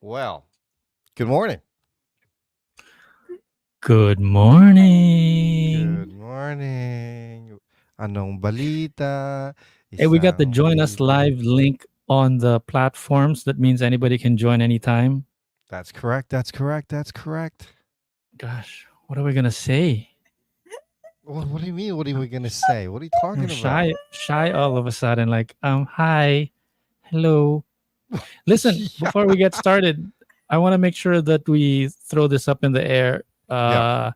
Well, good morning. Good morning. Good morning. Anong balita? Hey, we got the Isang join us balita. live link on the platforms. That means anybody can join anytime. That's correct. That's correct. That's correct. Gosh, what are we gonna say? What do you mean? What are we gonna say? What are you I'm talking about? shy all of a sudden. Like, hi, hello. Listen, Yeah. before we get started, I want to make sure that we throw this up in the air. Yeah.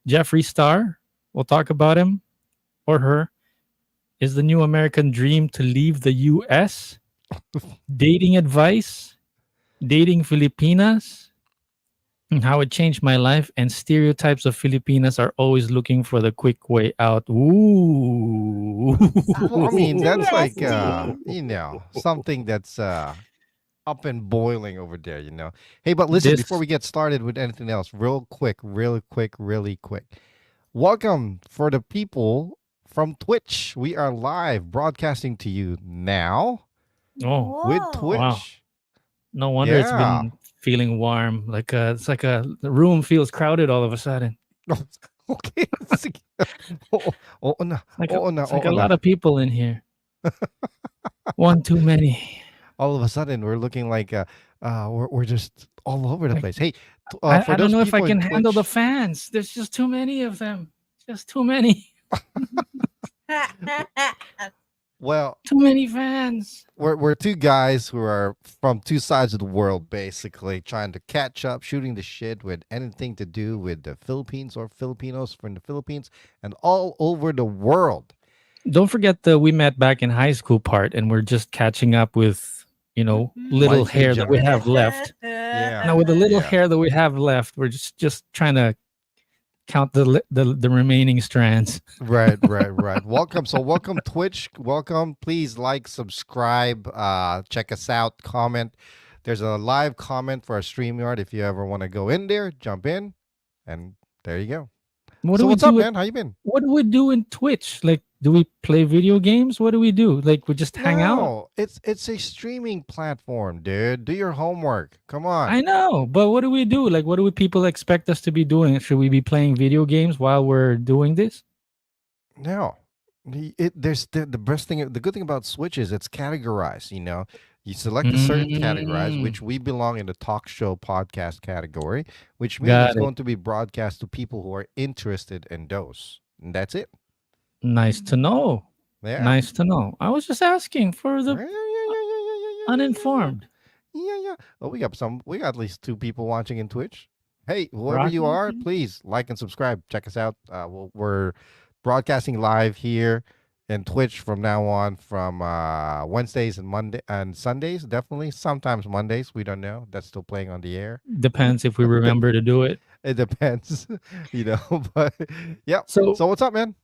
Jeffree Star, we'll talk about him or her. Is the new American dream to leave the U.S.? Dating advice, dating Filipinas, and how it changed my life, and stereotypes of Filipinas are always looking for the quick way out. Ooh. Well, I mean, that's like Interesting. something that's up and boiling over there, Hey, but listen, before This we get started with anything else, real quick, really quick, really quick. Welcome for the people from Twitch. We are live broadcasting to you now oh with Whoa. wow. Twitch. No wonder it's Yeah. been feeling warm. Like it's like the room feels crowded all of a sudden. Okay. Sige. Oo na. Oo na. It's like Oo a na. lot of people in here. One too many. All of a sudden, we're looking like we're just all over the Like, place. Hey, for I don't those know if I people in can handle the Twitch, fans. There's just too many of them. Just too many. well, Too many fans. we're two guys who are from two sides of the world, basically trying to catch up, shooting the shit with anything to do with the Philippines or Filipinos from the Philippines and all over the world. Don't forget the we met back in high school part, and we're just catching up with little Why say hair that we John? have left. Yeah. Now with the little Yeah. hair that we have left, we're just trying to count the remaining strands. Right. Welcome. So welcome Twitch. Welcome. Please like, subscribe, check us out, comment. There's a live comment for our StreamYard. If you ever want to go in there, jump in. And there you go. What So do we what's up, do? man? How you been? What do we do in Twitch? Like, do we play video games? What do we do? Like, we just hang out? No, it's a streaming platform, dude. Do your homework. Come on. I know, but what do we do? Like, what do people expect us to be doing? Should we be playing video games while we're doing this? No. There's the best thing, the good thing about Switch is it's categorized, You select a certain category, which we belong in the talk show podcast category, which means Got it's it. going to be broadcast to people who are interested in those. And that's it. Nice to know. Yeah. Nice to know. I was just asking for the uninformed. Yeah. Oh, we got at least 2 people watching in Twitch. Hey, whoever Rock. you are, please like and subscribe. Check us out. We're broadcasting live here in Twitch from now on, from Wednesdays and Monday and Sundays. Definitely, sometimes Mondays. We don't know. That's still playing on the air. Depends if we remember to do it. It depends, But yeah. So So what's up, man?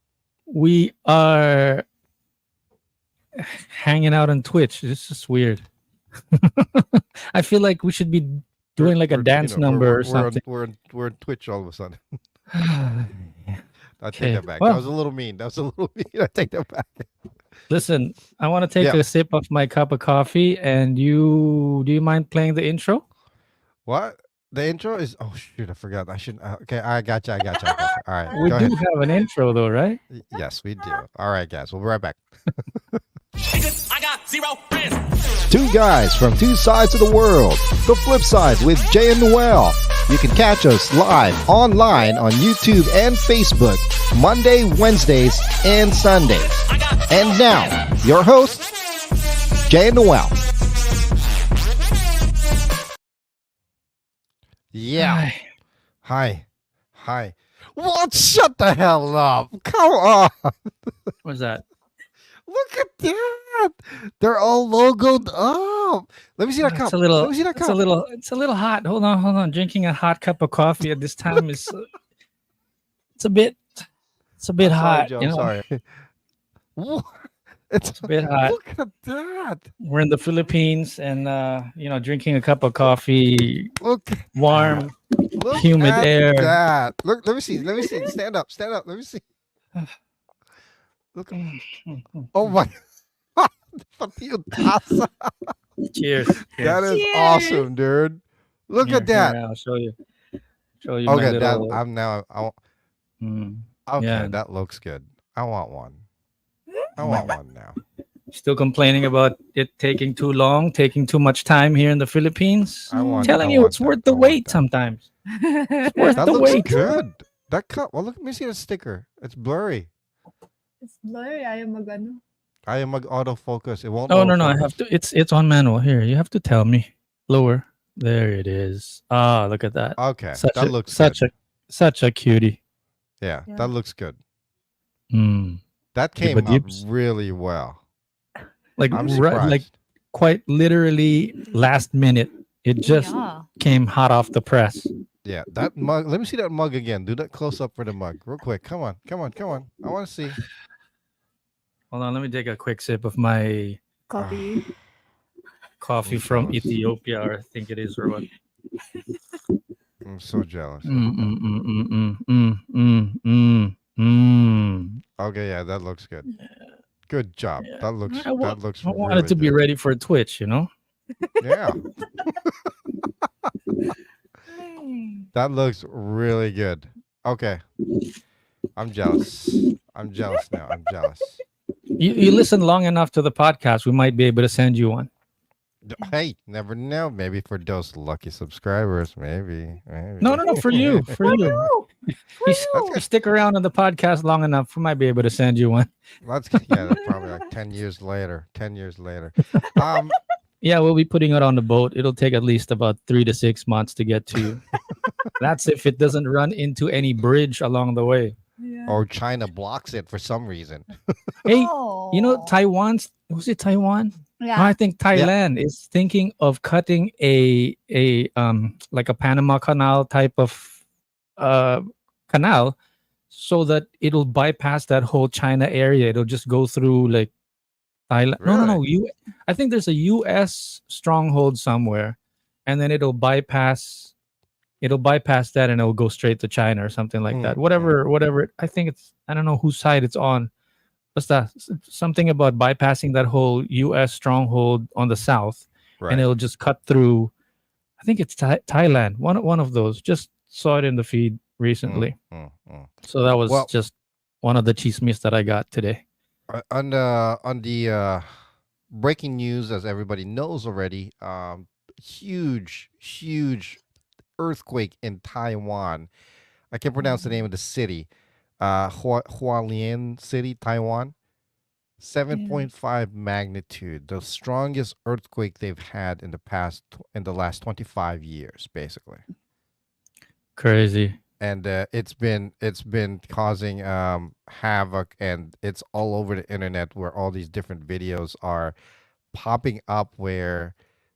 we are hanging out on Twitch. It's just weird. I feel like we should be doing like a dance number or something. We're on Twitch all of a sudden. I take Okay. that back. Well- That was a little mean. I take that back. Listen, I want to take Yeah. a sip of my cup of coffee, and do you mind playing the intro? What? The intro is. Oh shoot! I forgot. I should. Okay, I got you. All right, We go do ahead. have an intro though, right? Yes, we do. All right, guys. We'll be right back. Because I got 0 friends. Two guys from two sides of the world. The flip side with Jay and Noel. You can catch us live online on YouTube and Facebook Monday, Wednesdays, and Sundays. And now, your hosts, Jay and Noel. Yeah. Hi. What? Shut the hell up. Come on. What's that? Look at that. They're all logoed up. Let me see that cup. It's a little. Let me see that It's cup. a little hot. Hold on. Drinking a hot cup of coffee at this time is. It's a bit hot. Joe, you I'm know? sorry. What? It's a bit hot. Look at that. We're in the Philippines, and drinking a cup of coffee, Look. warm. Look Humid at air. that. Look. Let me see. Stand up. Let me see. Look. Oh my. Pati yung tasa. Cheers. That Cheers. is awesome, dude. Look at that. I'll show you. Show you my Okay, that little. I'm now. Mm, Okay, yeah. that looks good. I want one. I want one now. Still complaining about it taking too long, taking too much time here in the Philippines. I want. Telling I you, want it's that. worth the I want wait that. sometimes. It's worth That the looks wait. good. That cut. Well, let me see the sticker. It's blurry. It's blurry. Ayaw mag-ano. I am autofocus. It won't. Oh no, I autofocus. have to. It's on manual here. You have to tell me. Lower. There it is. Ah, look at that. Okay, Such that a, looks such good. such a cutie. Yeah, Yeah. that looks good. Mm. That came but out yips. really well. Like I'm right, surprised. like quite literally last minute. It just Yeah. came hot off the press. Yeah, that mug. Let me see that mug again. Do that close up for the mug, real quick. Come on, come on, come on. I want to see. Hold on, let me take a quick sip of my Coffee. coffee I'm from jealous. Ethiopia, or I think it is, or what? I'm so jealous. Mm, mm, mm, mm, mm, mm, mm, mm, mm. Okay, yeah, that looks good. Good job. Yeah. That looks. I That looks I really wanted to be good. ready for Twitch, you know? Yeah, that looks really good. Okay, I'm jealous. I'm jealous now. I'm jealous. You listen long enough to the podcast, we might be able to send you one. Hey, never know. Maybe for those lucky subscribers, maybe. No, for you. For you. You stick around on the podcast long enough, we might be able to send you one. That's that's probably like 10 years later. 10 years later. Yeah, we'll be putting it on the boat. It'll take at least about 3 to 6 months to get to you. That's if it doesn't run into any bridge along the way. Yeah. Or China blocks it for some reason. Hey, Oh. you know Taiwan's, was it Taiwan? Yeah. I think Thailand is thinking of cutting a like a Panama Canal type of canal, so that it'll bypass that whole China area. It'll just go through like Thailand. No. I think there's a U.S. stronghold somewhere, and then it'll bypass that, and it'll go straight to China or something like that. Whatever. I think it's, I don't know whose side it's on. What's that? Something about bypassing that whole U.S. stronghold on the south, Right. and it'll just cut through. I think it's Thailand. One of those. Just saw it in the feed recently. So that was just one of the chismes that I got today. On the breaking news, as everybody knows already, huge earthquake in Taiwan. I can't pronounce the name of the city. Haulien City, Taiwan. 7.5 magnitude, the strongest earthquake they've had in the last 25 years, basically. Crazy. And it's been causing havoc, and it's all over the internet, where all these different videos are popping up, where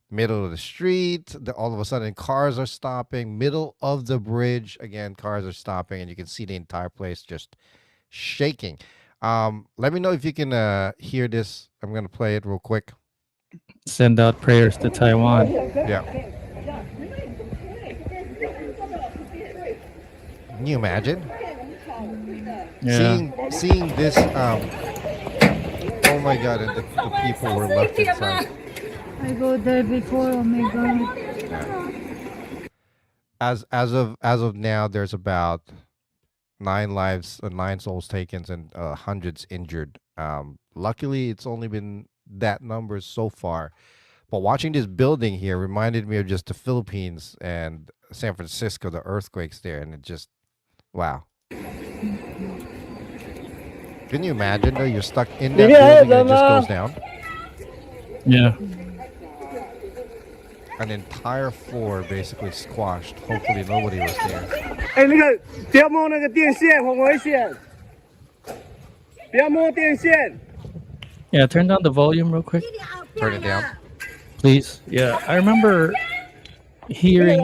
middle of the street, all of a sudden cars are stopping, middle of the bridge, again cars are stopping, and you can see the entire place just shaking. Let me know if you can hear this. I'm gonna play it real quick. Send out prayers to Taiwan. Yeah. Can you imagine seeing this? Oh my God! And the people were left inside. I go there before. Oh my god. Yeah. As of now, there's about 9 souls taken, and hundreds injured. Luckily, it's only been that number so far. But watching this building here reminded me of just the Philippines and San Francisco, the earthquakes there, and it just, wow. Can you imagine though? You're stuck in that building and it just goes down. Yeah. An entire floor basically squashed. Hopefully nobody was there. 哎，那个不要摸那个电线，很危险。不要摸电线。 Yeah, turn down the volume real quick, Turn it down. please. Yeah, I remember hearing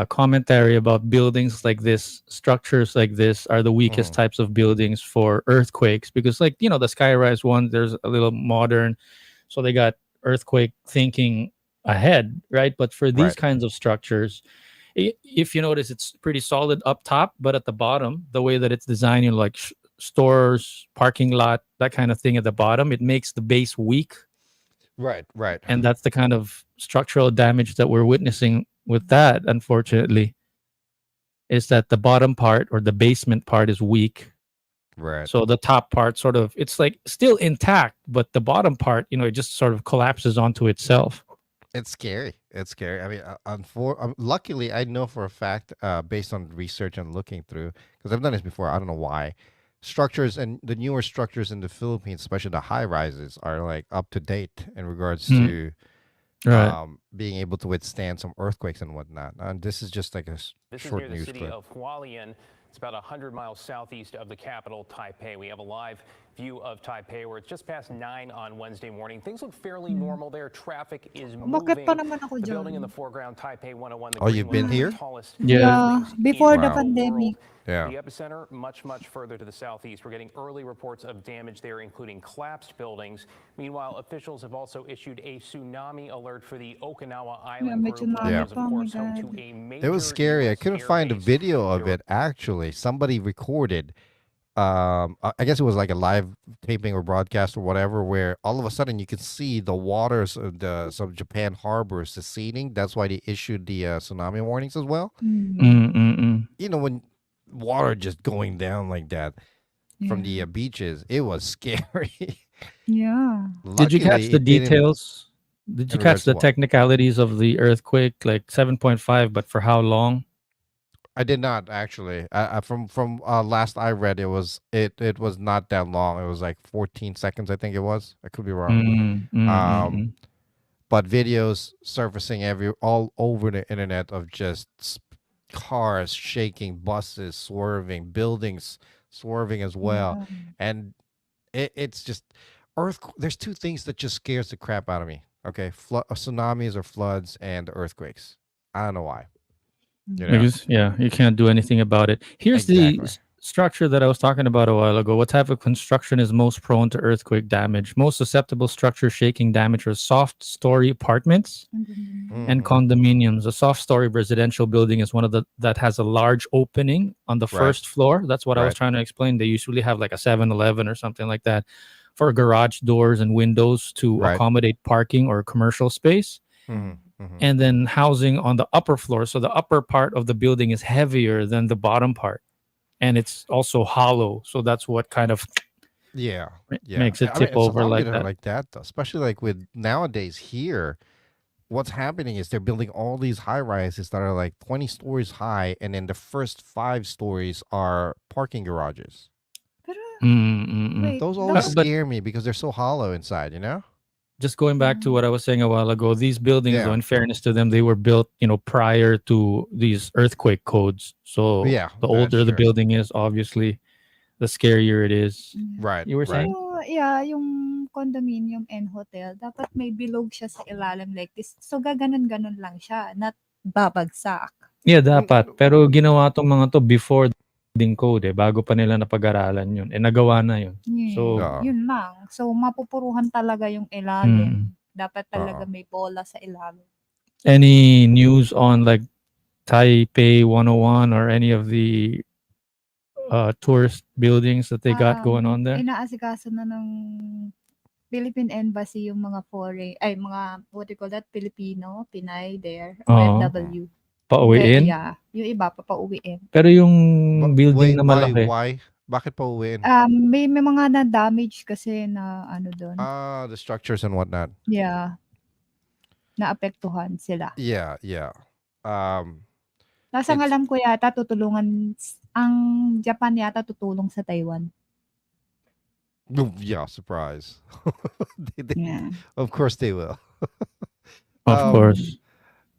commentary about buildings like this, structures like this are the weakest types of buildings for earthquakes, because, like, the skyrise one, there's a little modern, so they got earthquake thinking ahead, right? But for these Right. kinds of structures, if you notice, it's pretty solid up top, but at the bottom, the way that it's designed, like stores, parking lot, that kind of thing at the bottom. It makes the base weak, Right, right. and that's the kind of structural damage that we're witnessing with that. Unfortunately, is that the bottom part or the basement part is weak. Right. So the top part sort of it's like still intact, but the bottom part, it just sort of collapses onto itself. It's scary. It's scary. I mean, luckily, I know for a fact, based on research and looking through, because I've done this before. I don't know why. Structures and the newer structures in the Philippines, especially the high rises, are like up to date in regards to Right. being able to withstand some earthquakes and whatnot. And this is just like a This is short near the news city clip. of Hualien. It's about 100 miles southeast of the capital, Taipei. We have a live view of Taipei where it's just past 9 on Wednesday morning. Things look fairly normal there. Traffic is Umakyat moving. pa naman ako The building in dyan. the foreground, Taipei 101, the Oh, green you've one, been one of here? the tallest Yeah. Yeah, buildings before in the Wow. pandemic. Yeah. The epicenter much further to the southeast. We're getting early reports of damage there, including collapsed buildings. Meanwhile, officials have also issued a tsunami alert for the Okinawa Island may group, tsunami Yeah. which is, of pa, oh my course, home to God. a major It was scary. I US couldn't air find a base. video of There it. Actually, somebody recorded. I guess it was like a live taping or broadcast or whatever, where all of a sudden you could see the waters of some Japan harbors seceding. That's why they issued the tsunami warnings as well. Mm-mm-mm. When water just going down like that from the Yeah. beaches, it was scary. Yeah. Did you catch Luckily, the it didn't. details? Did you In catch regards to the what? technicalities of the earthquake? Like 7.5, but for how long? I did not actually. From last I read, it was not that long. It was like 14 seconds, I think it was. I could be wrong. Mm-mm-mm. But videos surfacing all over the internet of just cars shaking, buses swerving, buildings swerving as well, Yeah. and it's just There's two things that just scares the crap out of me. Okay, tsunamis or floods and earthquakes. I don't know why. You know Because you can't do anything about it. Here's the exactly. structure that I was talking about a while ago. What type of construction is most prone to earthquake damage? Most susceptible structure shaking damage are soft story apartments and Mhm. condominiums. A soft story residential building is one of the that has a large opening on the Right. first floor. That's what I was Right. trying to explain. They usually have like a 7-Eleven or something like that for garage doors and windows to Right. accommodate parking or commercial space. Mhm. Mhm. And then housing on the upper floor. So the upper part of the building is heavier than the bottom part. And it's also hollow. So that's what kind of Yeah. Yeah. makes it I mean, tip over tsunamis like are that. like that though, especially like with nowadays here. What's happening is they're building all these high rises that are like 20 stories high, and then the first 5 stories are parking garages. Pero, Mm-mm-mm. wait, Those always dapat, But scare me because they're so hollow inside, you know? just going back to what I was saying a while ago, these buildings, though, Yeah. in fairness to them, they were built, prior to these earthquake codes. So Yeah, the that's older the true. building is, obviously, the scarier it is. Right. You were Right. saying? pero, yeah, yung condominium and hotel, dapat may bilog siya sa ilalim like this. So, gaganon-ganon lang siya, not babagsak. Yeah, Mm, dapat. Pero ginawa tong mga to before the building code bago pa nila napag-aralan yun. Nagawa na yun. Yeah, So, yun lang. So, mapupuruhan talaga yung mm. ilalim. Dapat talaga may bola sa ilalim. Any news on like Taipei 101 or any of the tourist buildings that they got going on there? Inaasikaso na ng Philippine Embassy yung mga mga, what do you call that, Filipino, Pinay there, Oo. OFW. Pauwiin? Yeah, yung iba papauwiin. Pero yung building Wait, na malaki, why? Bakit pa uwiin? May mga na-damage kasi na ano doon. The structures and whatnot. Yeah. Naapektuhan sila. Yeah, yeah. Nasa It's- alam ko yata ang Japan yata tutulong sa Taiwan. Yeah, surprise. They- Yeah. Of course they will. of Um, course.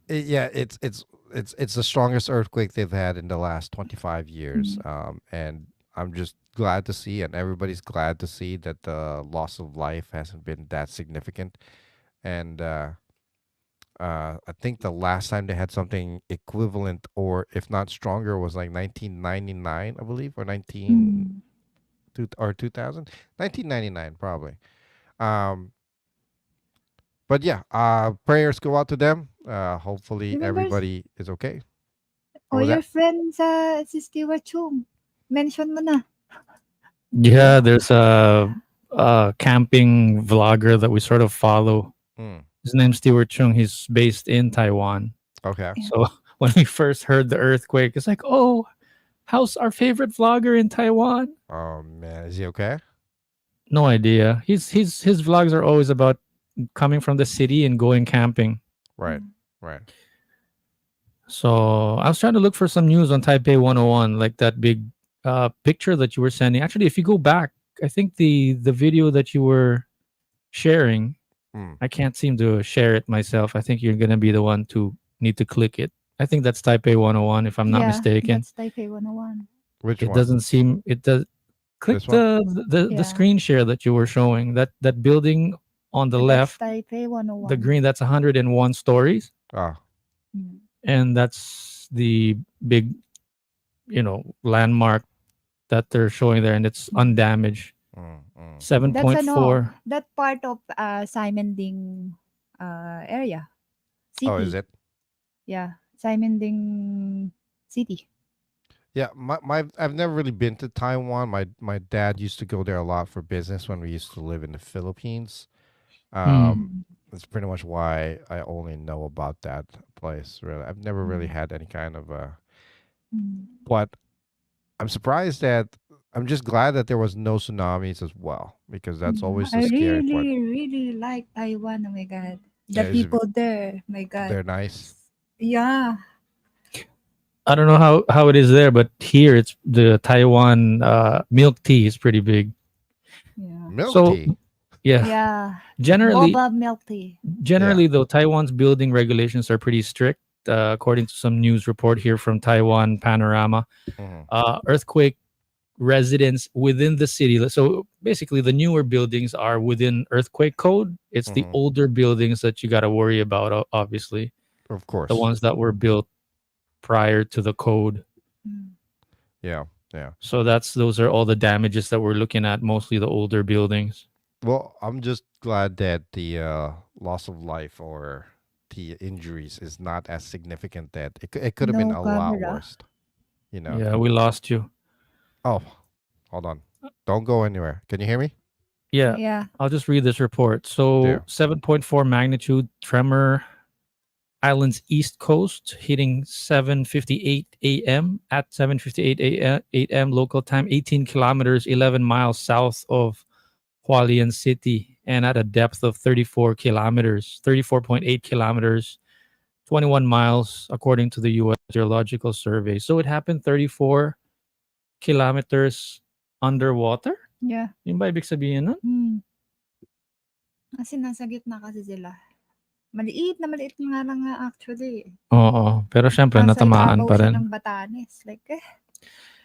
Yeah, it's the strongest earthquake they've had in the last 25 years. And I'm just glad to see, and everybody's glad to see that the loss of life hasn't been that significant. And I think the last time they had something equivalent, or if not stronger, was like 1999, I believe, or 2000, 1999 probably. But yeah, prayers go out to them. Hopefully Remember- everybody is okay. O What was your that? friend si Stewart Chung. Mention mo na. Yeah, there's a camping vlogger that we sort of follow. Mm. His name's Stewart Chung. He's based in Taiwan. Okay. Yeah. So when we first heard the earthquake, it's like, oh, how's our favorite vlogger in Taiwan? Oh man, is he okay? No idea. His vlogs are always about coming from the city and going camping. Right. Right. So I was trying to look for some news on Taipei 101, like that big picture that you were sending. Actually, if you go back, I think the video that you were sharing, Mm. I can't seem to share it myself. I think you're gonna be the one to need to click it. I think that's Taipei 101, if I'm not Yeah, mistaken. that's Taipei 101. Which It one? doesn't seem it does. Click This one? the Yeah. screen share that you were showing. That building on the That's left, Taipei 101. the green, that's 101 stories, Ah. Mm. and that's the big, landmark that they're showing there, and it's undamaged. Mm, mm. 7.4. That part of Simon Ding area. City. Oh, is it? Yeah, Simon Ding City. Yeah, I've never really been to Taiwan. My dad used to go there a lot for business when we used to live in the Philippines. That's pretty much why I only know about that place. Really, I've never really had any kind of Mm. But I'm surprised that I'm just glad that there was no tsunamis as well, because that's always the I scary really, part. really like Taiwan. Oh my god, the Yeah, people there. My god. they're nice. Yeah. I don't know how it is there, but here it's the Taiwan milk tea is pretty big. Yeah. Milk So tea. yeah, Yeah. generally Boba milk tea. though, Taiwan's building regulations are pretty strict. According to some news report here from Taiwan Panorama, Mhm. earthquake residents within the city. So basically, the newer buildings are within earthquake code. It's the Mhm. older buildings that you got to worry about, obviously, Of course. the ones that were built prior to the code. Mm. Yeah, yeah. So those are all the damages that we're looking at, mostly the older buildings. Well, I'm just glad that the loss of life or the injuries is not as significant. That it could have been No a lot camera. worse. You know. Yeah, we lost you. Oh, hold on. Don't go anywhere. Can you hear me? Yeah, Yeah. I'll just read this report. So Yeah. 7.4 magnitude tremor, island's east coast, hitting 7:58 a.m. at 7:58 a.m. local time, 18 kilometers, 11 miles south of Haulien City, and at a depth of 34 kilometers, 34.8 kilometers, 21 miles, according to the U.S. Geological Survey. So it happened 34 kilometers underwater? Yeah. Yung ba ibig sabihin nun? Kasi nasa gitna kasi sila. Maliit na nga lang nga actually. Oo, pero syempre Nasa natamaan ibabaw pa siya rin. ng Batanes. Like,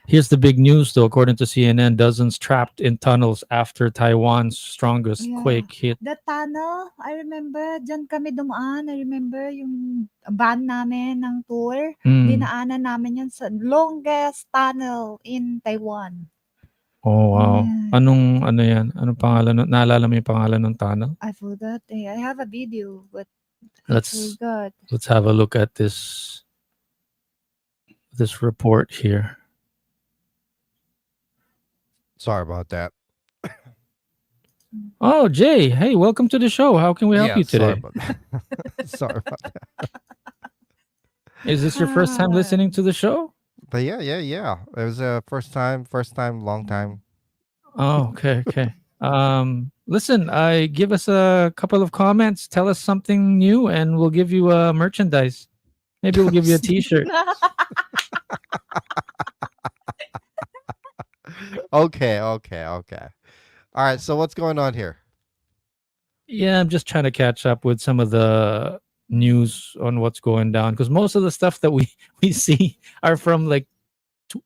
Here's the big news, though. According to CNN, dozens trapped in tunnels after Taiwan's strongest Yeah. quake hit. the tunnel, I remember, dyan kami dumaan. I remember yung van namin ng tour. Dinaanan namin yan sa longest tunnel in Taiwan. Oh, wow. Yeah. Ano yan? Anong pangalan? Naalala mo yung pangalan ng tunnel? I forgot. I have a video, but Let's forgot. have a look at this report here. Sorry about that. Oh, Jay. Hey, welcome to the show. How can we help you today? Sorry about that. Sorry about that. Is this your first time listening to the show? But yeah. It was a first time, long time. Oh, okay. Listen, give us a couple of comments. Tell us something new, and we'll give you merchandise. Maybe we'll give you a T-shirt. Okay. All right. So what's going on here? Yeah, I'm just trying to catch up with some of the news on what's going down, because most of the stuff that we see are from like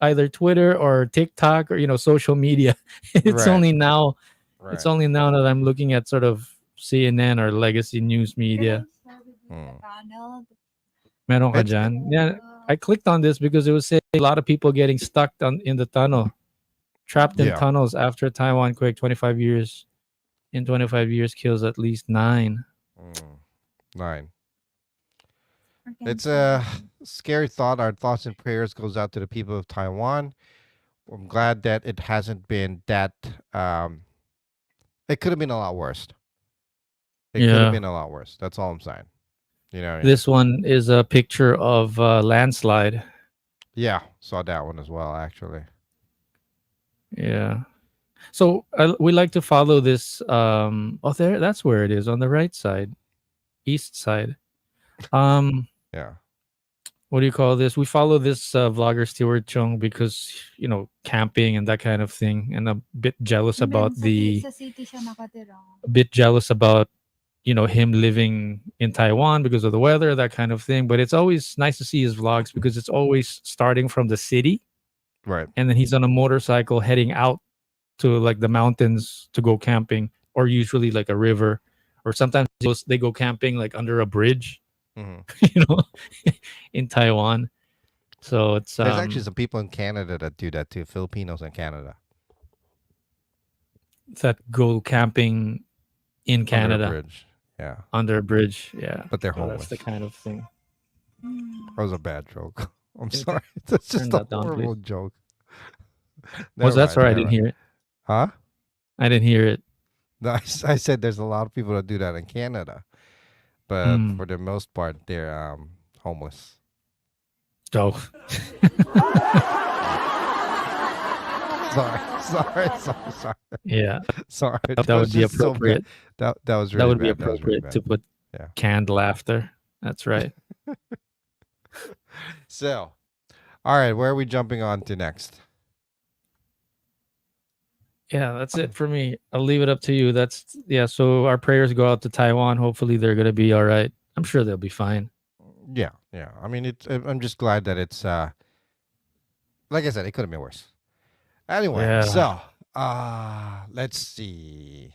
either Twitter or TikTok or social media. It's Right. only now. Right. It's only now that I'm looking at sort of CNN or legacy news media. Tunnel. Meron ka It's- dyan? Yeah, I clicked on this because it was saying a lot of people getting stuck in the tunnel, trapped in Yeah. tunnels after Taiwan quake. 25 years. In 25 years, kills at least 9. 9. It's a scary thought. Our thoughts and prayers goes out to the people of Taiwan. I'm glad that it hasn't been that. It could have been a lot worse. It could have Yeah. been a lot worse. That's all I'm saying. You know what I mean? This one is a picture of landslide. Yeah, saw that one as well, actually. Yeah. So we like to follow this. Oh, there. That's where it is on the right side, east side. Yeah. What do you call this? We follow this vlogger Stuart Chung because camping and that kind of thing, and a bit jealous And then about the sa city siya nakatira. a bit jealous about him living in Taiwan because of the weather, that kind of thing. But it's always nice to see his vlogs because it's always starting from the city, Right. and then he's on a motorcycle heading out to like the mountains to go camping, or usually like a river, or sometimes they go camping like under a bridge, Mhm. in Taiwan. So it's There's actually some people in Canada that do that too. Filipinos in Canada. that go camping in Under a Canada bridge. Yeah. under a bridge. Yeah, But they're so that's homeless. the kind of thing. That was a bad joke. I'm Okay. sorry. That's just Turn a that down, horrible please. joke. Was that sorry? I didn't hear it. Huh? I didn't hear it. No, I said there's a lot of people that do that in Canada, but Hmm. for the most part, they're homeless. Oh, Sorry. yeah. Sorry. That was would be just so bad. appropriate. That was That really would be bad. That was really appropriate bad. to put Yeah. canned laughter. That's right. So, all right, where are we jumping on to next? Yeah, that's it for me. I'll leave it up to you. So our prayers go out to Taiwan. Hopefully they're gonna be all right. I'm sure they'll be fine. Yeah. I mean, I'm just glad that it's like I said, it could have been worse. Anyway, Yeah. so let's see.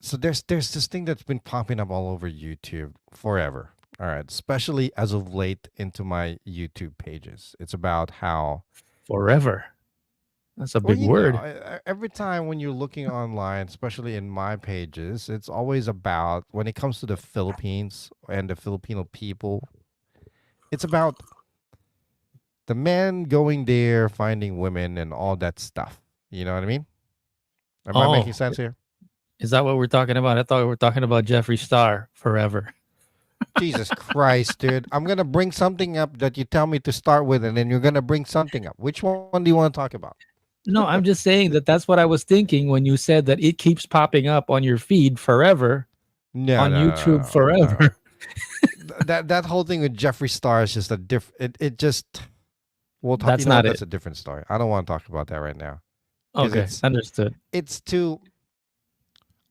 So there's this thing that's been popping up all over YouTube forever. All right, especially as of late into my YouTube pages. It's about how Forever. That's a big you word. know, every time when you're looking online, especially in my pages, it's always about when it comes to the Philippines and the Filipino people, it's about the men going there, finding women and all that stuff. You know what I mean? Am I making sense here? Is that what we're talking about? I thought we were talking about Jeffree Star forever. Jesus Christ, dude. I'm going to bring something up that you tell me to start with, and then you're going to bring something up. Which one do you want to talk about? No, I'm just saying that's what I was thinking when you said that it keeps popping up on your feed forever. No, on no, YouTube no. forever. That whole thing with Jeffree Star is just a different. It just. We'll talk. That's not That's it. a different story. I don't want to talk about that right now. Okay, understood. It's too.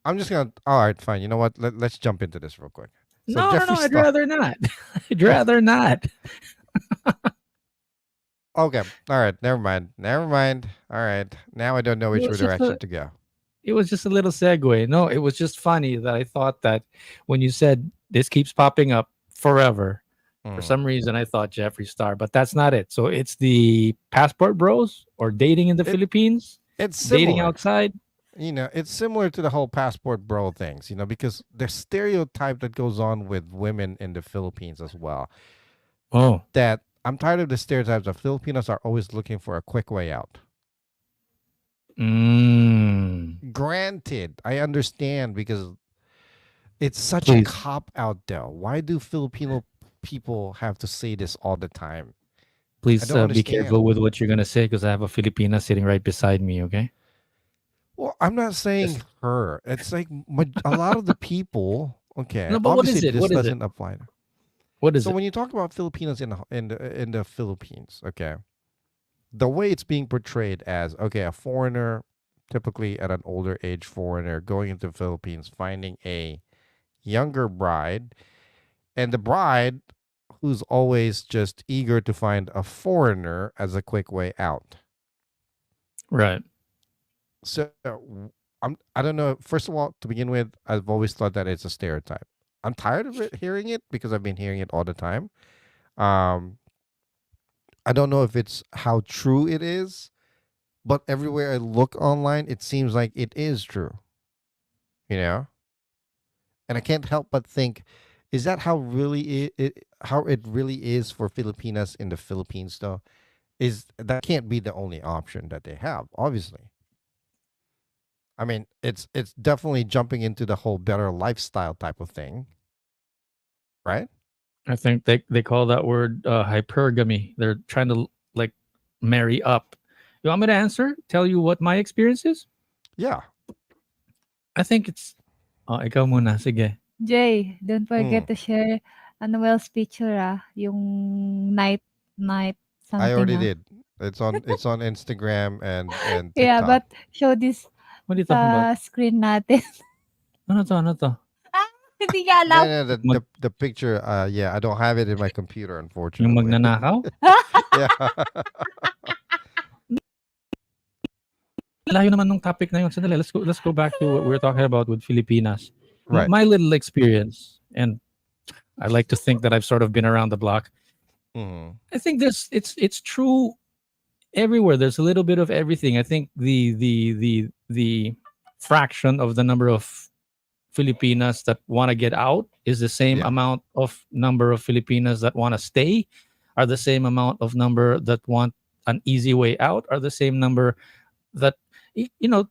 I'm just gonna. All right, fine. You know what? Let's jump into this real quick. So No, Jeffree I'd Star. rather not. I'd rather not. Okay. All right. Never mind. All right. Now I don't know which It was just direction a- to go. It was just a little segue. No, it was just funny that I thought that when you said this keeps popping up forever, for some reason I thought Jeffree Star, but that's not it. So it's the passport bros or dating in the Philippines, It's similar. dating outside. You know, it's similar to the whole passport bro things. You know, because there's stereotype that goes on with women in the Philippines as well. Oh, That I'm tired of the stereotypes that Filipinos are always looking for a quick way out. Granted, I understand because it's such a cop out though. Why do Filipino people have to say this all the time? Please I don't be understand. careful with what you're going to say because I have a Filipina sitting right beside me, okay? Well, I'm not saying her. It's like a lot of the people. Okay, No, but what is obviously it? this What is it? doesn't apply. What is So it? when you talk about Filipinos in the Philippines, okay, the way it's being portrayed as a foreigner, typically at an older age foreigner going into the Philippines, finding a younger bride, and the bride who's always just eager to find a foreigner as a quick way out. Right. So I don't know. First of all, to begin with, I've always thought that it's a stereotype. I'm tired of hearing it because I've been hearing it all the time. I don't know if it's how true it is, but everywhere I look online, it seems like it is true. You know, and I can't help but think, is that how really how it really is for Filipinas in the Philippines though? is that can't be the only option that they have, obviously. I mean, it's definitely jumping into the whole better lifestyle type of thing, right? I think they call that word hypergamy. They're trying to like marry up. You want me to answer? Tell you what my experience is? Yeah. I think it's ikaw muna, sige. Jay, don't forget Mm. to share Noel's picture yung night I something already did. It's on Instagram and Yeah, TikTok. but show this What are you talking about? sa screen natin. Ano to? Ano to? Hindi niya No, alam. no, the picture. Yeah, I don't have it in my computer, Yung unfortunately. magnanakaw? Yeah. Layo naman nung topic na yun. Sandali, let's go back to what we were talking about with Filipinas. Right. My little experience, and I like to think that I've sort of been around the block. Mhm. I think it's true everywhere. There's a little bit of everything. I think the fraction of the number of Filipinas that want to get out is the same Yeah. amount of number of Filipinas that want to stay, are the same amount of number that want an easy way out, are the same number that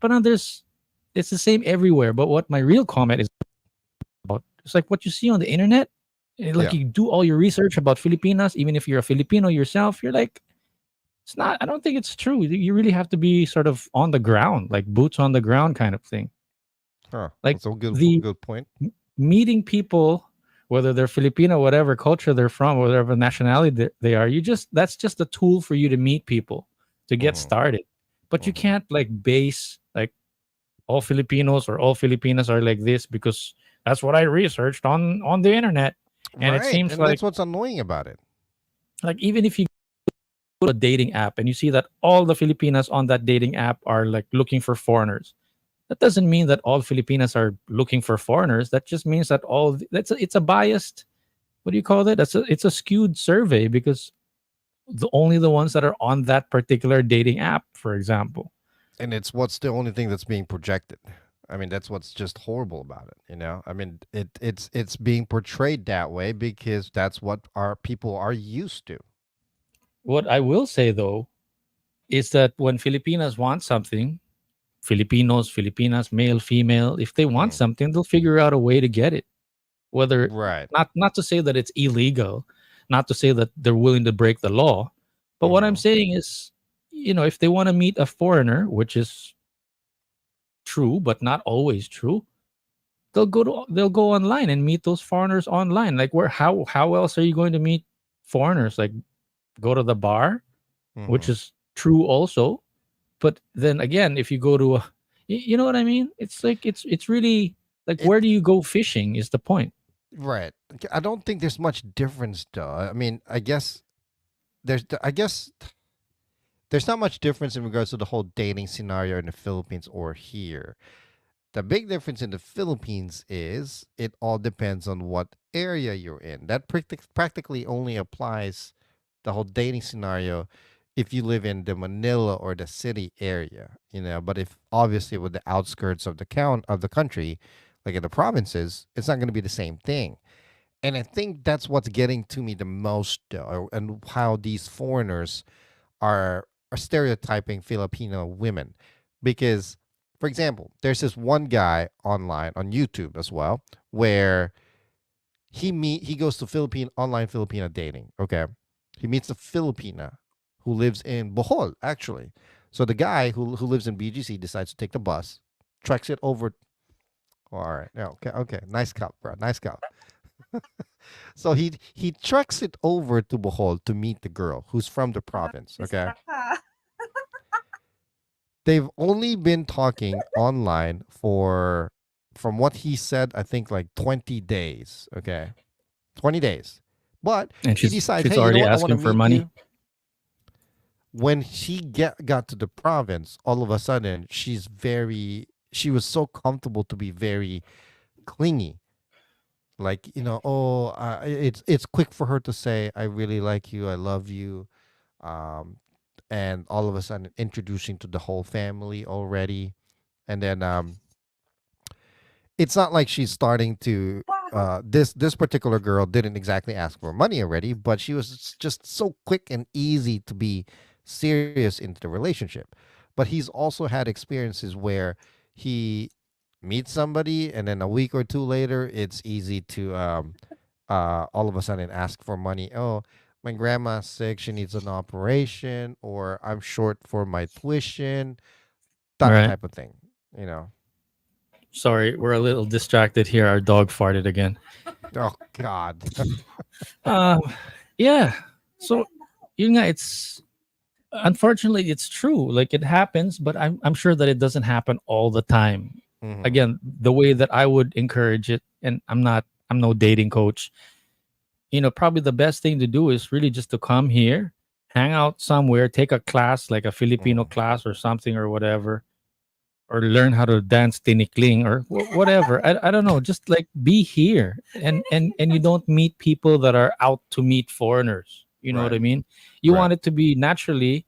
but it's the same everywhere. But what my real comment is about, it's like what you see on the internet. Like Yeah. you do all your research about Filipinas, even if you're a Filipino yourself, you're like, it's not. I don't think it's true. You really have to be sort of on the ground, like boots on the ground kind of thing. Huh. Like That's a the good point. meeting people, whether they're Filipino, whatever culture they're from, whatever nationality they are, that's just a tool for you to meet people, to get Mhm. started. But you Mhm. can't like base like all Filipinos or all Filipinas are like this because that's what I researched on the internet. And it Right. seems And that's what's annoying about it. like even if you go to a dating app and you see that all the Filipinas on that dating app are like looking for foreigners, that doesn't mean that all Filipinas are looking for foreigners. That just means that it's a biased. What do you call it? It's a skewed survey because only the ones that are on that particular dating app, for example. And it's what's the only thing that's being projected. I mean, that's what's just horrible about it. I mean, it's being portrayed that way because that's what our people are used to. What I will say though is that when Filipinas want something, Filipinos, Filipinas, male, female, if they want Mm. something, they'll figure out a way to get it. Whether Right. not to say that it's illegal, not to say that they're willing to break the law, but what I'm Mhm. saying is, if they want to meet a foreigner, which is true but not always true, they'll go online and meet those foreigners online. Like where how else are you going to meet foreigners? Like go to the bar, which Mhm. is true also. But then again, if you go to you know what I mean? It's like it's really like It where do you go fishing is the point. right. I don't think there's much difference though. I mean, I guess there's not much difference in regards to the whole dating scenario in the Philippines or here. The big difference in the Philippines is it all depends on what area you're in. That practically only applies the whole dating scenario if you live in the Manila or the city area. But if obviously with the outskirts of the country, like in the provinces, it's not going to be the same thing. And I think that's what's getting to me the most, and how these foreigners are stereotyping Filipino women, because, for example, there's this one guy online on YouTube as well where he goes to Philippine online Filipina dating. Okay, he meets a Filipina who lives in Bohol actually. So the guy who lives in BGC decides to take the bus, treks it over. All right, yeah, okay, nice cup, bro, nice cup. So he treks it over to Bohol to meet the girl who's from the province. Okay, they've only been talking online for, from what he said, I think like 20 days. Okay, 20 days. But And he decides, she's hey, you know already what, I want to asking for meet money. you. When she got to the province, all of a sudden she was so comfortable to be very clingy. Like, it's quick for her to say, I really like you, I love you. um and all of a sudden introducing to the whole family already. And then it's not like she's starting to this particular girl didn't exactly ask for money already, but she was just so quick and easy to be serious into the relationship. But he's also had experiences where he meets somebody and then a week or two later it's easy to all of a sudden ask for money. Oh, my grandma's sick, she needs an operation, or I'm short for my tuition, that Right. type of thing, you know. Sorry, we're a little distracted here. Our dog farted again. Oh God. Um, yeah. So, it's unfortunately it's true. Like it happens, but I'm sure that it doesn't happen all the time. Hmm. Again, the way that I would encourage it, and I'm no dating coach. Probably the best thing to do is really just to come here, hang out somewhere, take a class like a Filipino Hmm. class or something or whatever, or learn how to dance tinikling or whatever. I don't know. Just like be here, and you don't meet people that are out to meet foreigners. You know what Right. I mean? You Right. want it to be naturally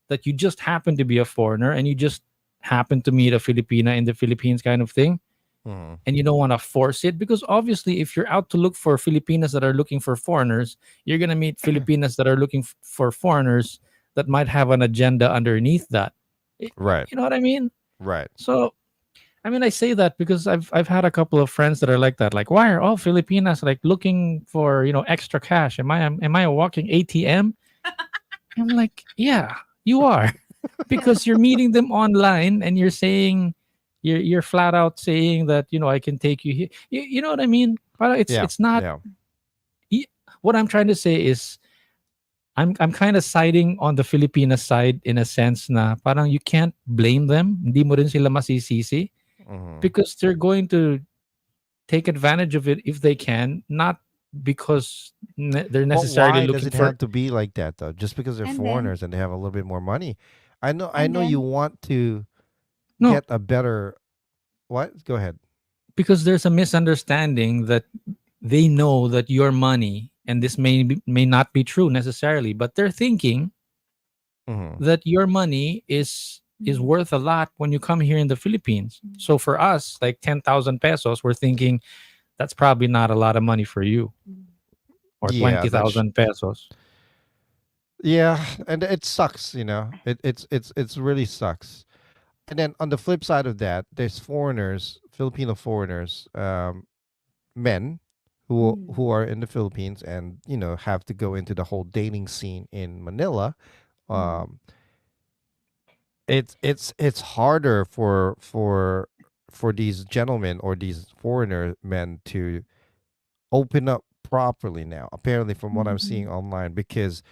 that you just happen to be a foreigner and you just happen to meet a Filipina in the Philippines kind of thing, Hmm. and you don't want to force it, because obviously if you're out to look for Filipinas that are looking for foreigners, you're going to meet Filipinas that are looking for foreigners that might have an agenda underneath that. Right. You know what I mean? Right. So I mean, I say that because I've had a couple of friends that are like that. Like, why are all Filipinas like looking for extra cash? Am I a walking ATM? I'm like, yeah, you are, because you're meeting them online and you're saying, you're flat out saying that I can take you here. You know what I mean? But it's Yeah. it's not. Yeah. y- What I'm trying to say is I'm kind of siding on the Filipina side in a sense na parang you can't blame them. Hindi mo rin sila masisisi Hmm. because they're going to take advantage of it if they can, not because they're But necessarily why does looking it for. have to be like that though? Just because they're And then foreigners and they have a little bit more money. I and know you then want to No, get a better what? Go ahead. because there's a misunderstanding that they know that your money, and this may not be true necessarily, but they're thinking Hmm. that your money is mm, worth a lot when you come here in the Philippines. So for us, like 10,000 pesos, we're thinking that's probably not a lot of money for you, mm, or Yeah, that's 20,000 pesos. yeah, and it sucks, you know. It's really sucks. And then on the flip side of that, there's foreigners, Filipino foreigners, men mm, who are in the Philippines and have to go into the whole dating scene in Manila. mm, Um, it's harder for these gentlemen or these foreigner men to open up properly now. Apparently, from what I'm seeing mm, online, because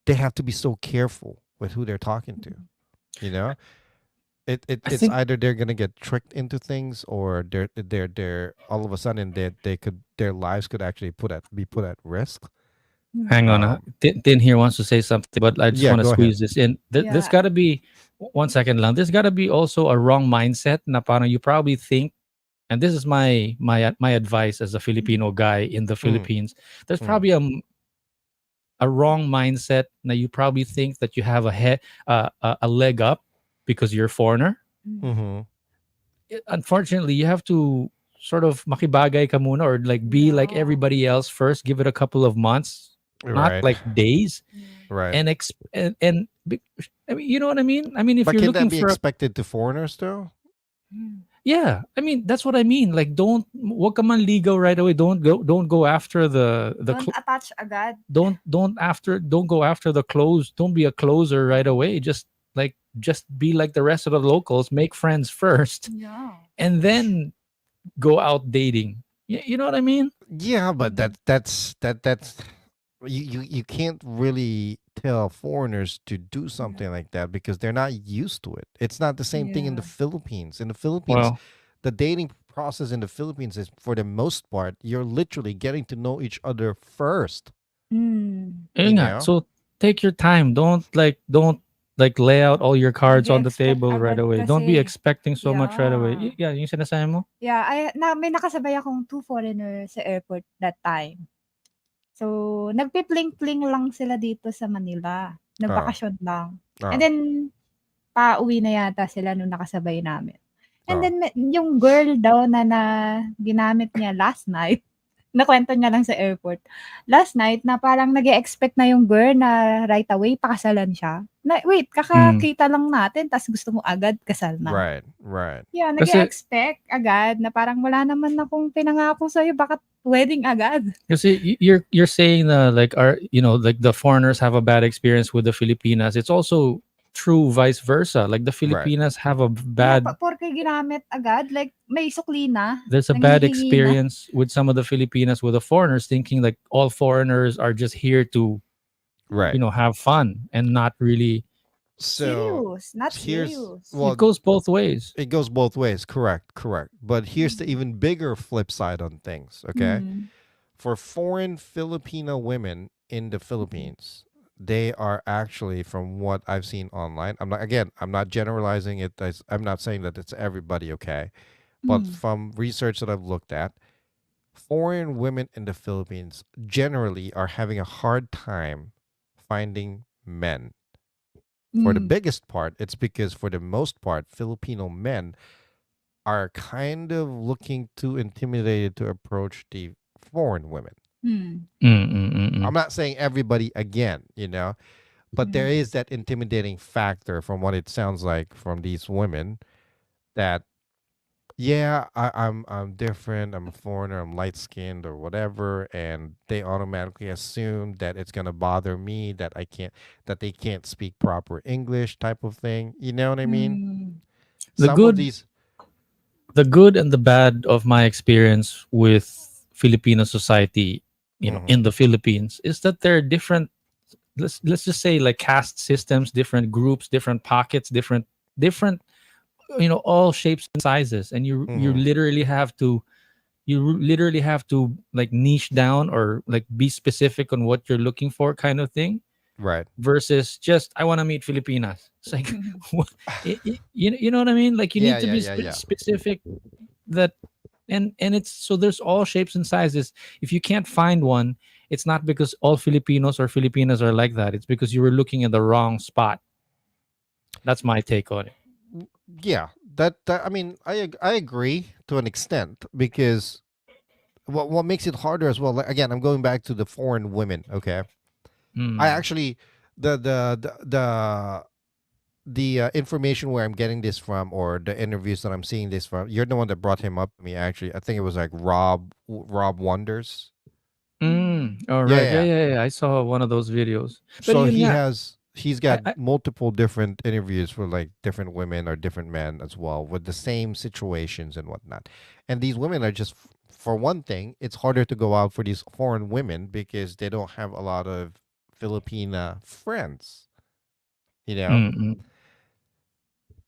they have to be so careful with who they're talking to. mm. You know, I it's think, either they're gonna get tricked into things, or they're all of a sudden they could their lives could actually be put at risk. hang on, Um, Tin here wants to say something, but I just yeah, want to go ahead. squeeze this in. There's Yeah. got to be 1 second lang. There's got to be also a wrong mindset na parang you probably think, and this is my advice as a Filipino guy in the Mm, Philippines. There's mm, probably a wrong mindset that you probably think that you have a leg up because you're a foreigner. Mm. mm-hmm. Unfortunately, you have to sort of makibagay ka muna, or like be like Yeah. everybody else first. Give it a couple of months, not Right, like days, Yeah. right. and I mean, you know what I mean? I mean, if But you're can looking that be for expected to foreigners though? Mm. yeah, I mean, that's what I mean. Like, wag ka man ligaw right away. Don't go after Don't attach agad. don't go after the close. Don't be a closer right away. Just be like the rest of the locals. Make friends first, Yeah. and then go out dating. You know what I mean? Yeah, but Mm. that's you can't really tell foreigners to do something like that because they're not used to it. It's not the same thing in the Yeah. Philippines. In the Philippines, Well, the dating process in the Philippines is, for the most part, you're literally getting to know each other first. Mm. You yun nga. know? So take your time. Don't lay out all your cards on the Mag-expect table right agad away. Don't be kasi. expecting so much right away. Yeah. Yeah, yung sinasabi mo. Yeah, may nakasabay akong 2 foreigner sa airport that time. So, nagpi-pling-pling lang sila dito sa Manila. Ah, Nagbakasyon lang. And ah, then, pauwi na yata sila nung nakasabay namin. And ah. then, yung girl daw na ginamit niya last night, Nakwento niya lang sa airport. Last night na parang nag-e-expect na yung girl na right away pakasalan siya. Na wait, Mm. kakakita lang natin ta's gusto mo agad kasal na. Right, right. Yeah, Kasi nag-e-expect agad na parang wala naman akong pinangako sa'yo, bakit wedding agad? you're saying like like the foreigners have a bad experience with the Filipinas. It's also true vice versa. Like the Right. Filipinas have a Yeah, bad porke ginamit agad, like may sukli na, there's a bad nanghihingi na. experience with some of the Filipinas with the foreigners thinking like all foreigners are just here to Right. have fun and not really. So Serious, not here's serious. It well, goes both ways. it goes both ways. Correct, correct. But here's the even bigger flip side on things. Okay, Mm. for foreign Filipino women in the Philippines, they are actually, from what I've seen online, I'm not generalizing it. I'm not saying that it's everybody, okay? But Mm. from research that I've looked at, foreign women in the Philippines generally are having a hard time finding men. For the Mm. biggest part, it's because for the most part, Filipino men are kind of looking too intimidated to approach the foreign women. Mm. I'm not saying everybody again, but there is that intimidating factor from what it sounds like from these women that yeah, I'm different, I'm a foreigner, I'm light skinned or whatever, and they automatically assume that it's gonna bother me that they can't speak proper English type of thing. You know what I mean? Mm. The Some of good these the good and the bad of my experience with Filipino society, Mhm. in the Philippines is that there are different, let's just say like caste systems, different groups, different pockets, different all shapes and sizes, and Mhm. you literally have to like niche down or like be specific on what you're looking for kind of thing Right. versus just I want to meet Filipinas. It's like what, you know what I mean? Like you Yeah, need to yeah, be yeah, yeah. specific that and it's so there's all shapes and sizes. If you can't find one, it's not because all Filipinos or Filipinas are like that. It's because you were looking at the wrong spot. That's my take on it. Yeah. That I mean, I agree to an extent because what makes it harder as well. Like, again, I'm going back to the foreign women. Okay, I Mm. actually the information where I'm getting this from, or the interviews that I'm seeing this from. You're the one that brought him up to me. Actually, I think it was like Rob Wonders. All Yeah, right. yeah, Yeah, yeah. yeah, yeah. I saw one of those videos. But So yun nga, he's got I multiple different interviews for like different women or different men as well with the same situations and whatnot. And these women are just, for one thing, it's harder to go out for these foreign women because they don't have a lot of Filipina friends, you know. mm,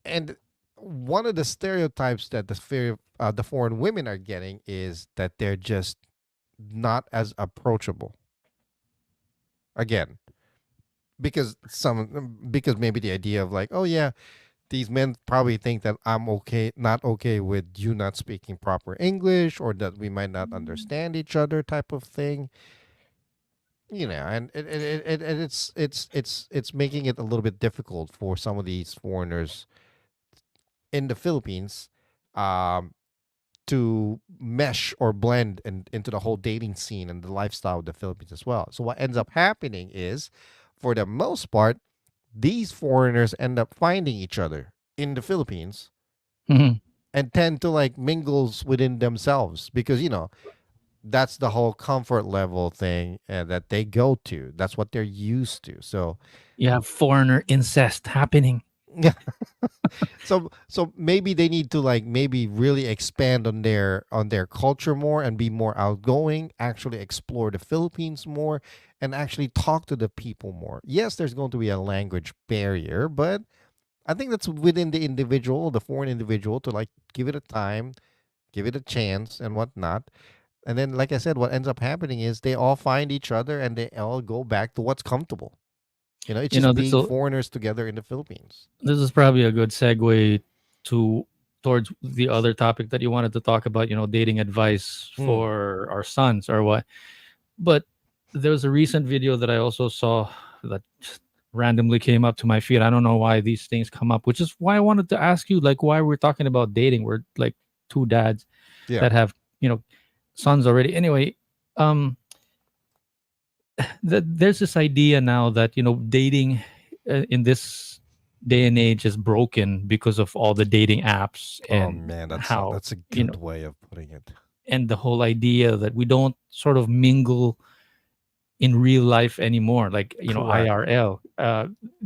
And one of the stereotypes that the foreign women are getting is that they're just not as approachable. Again, because maybe the idea of like, oh yeah, these men probably think that I'm not okay with you not speaking proper English, or that we might not understand each other, type of thing. And it's making it a little bit difficult for some of these foreigners in the Philippines, um, to mesh or blend into the whole dating scene and the lifestyle of the Philippines as well. So what ends up happening is, for the most part, these foreigners end up finding each other in the Philippines mhm. and tend to like mingles within themselves because that's the whole comfort level thing that they go to. That's what they're used to. So You have foreigner incest happening. yeah, so maybe they need to like maybe really expand on their culture more and be more outgoing, actually explore the Philippines more, and actually talk to the people more. Yes, there's going to be a language barrier, but I think that's within the individual, the foreign individual, to like give it a time, give it a chance, and whatnot. And then, like I said, what ends up happening is they all find each other and they all go back to what's comfortable. It's You know, just this being will foreigners together in the Philippines. this is probably a good segue to towards the other topic that you wanted to talk about, dating advice Hmm. for our sons or what. But there was a recent video that I also saw that just randomly came up to my feed. I don't know why these things come up, which is why I wanted to ask you, like, why we're talking about dating. We're like two dads Yeah. that have, sons already. Anyway, um there's this idea now that dating in this day and age is broken because of all the dating apps Oh and man, how that's a you know good way of putting it. and the whole idea that we don't sort of mingle in real life anymore, like Correct. IRL,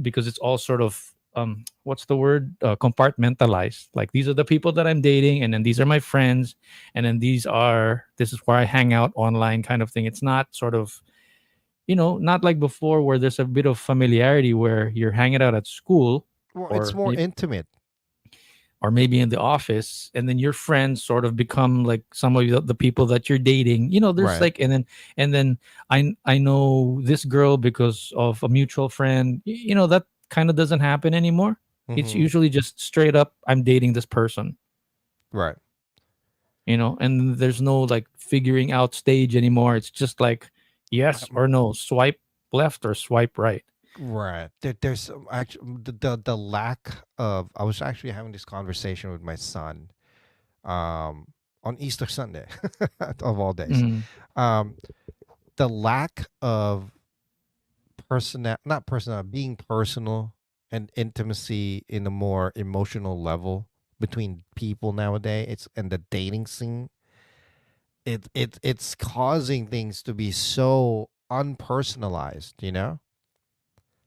because it's all sort of what's the word, compartmentalized. Like, these are the people that I'm dating, and then these are my friends, and then this is where I hang out online, kind of thing. It's not sort of, not like before, where there's a bit of familiarity where you're hanging out at school, Well, it's or more intimate. or maybe in the office, and then your friends sort of become like some of the people that you're dating. There's Right. like, and then I know this girl because of a mutual friend. That kind of doesn't happen anymore. It's Mm-hmm. usually just straight up, I'm dating this person. Right. And there's no like figuring out stage anymore. It's just like yes or no, swipe left or swipe right. Right. There's actually the lack of. I was actually having this conversation with my son, on Easter Sunday, of all days. Mm, Um, the lack of not personal, being personal and intimacy in a more emotional level between people nowadays. It's and the dating scene. It's causing things to be so unpersonalized.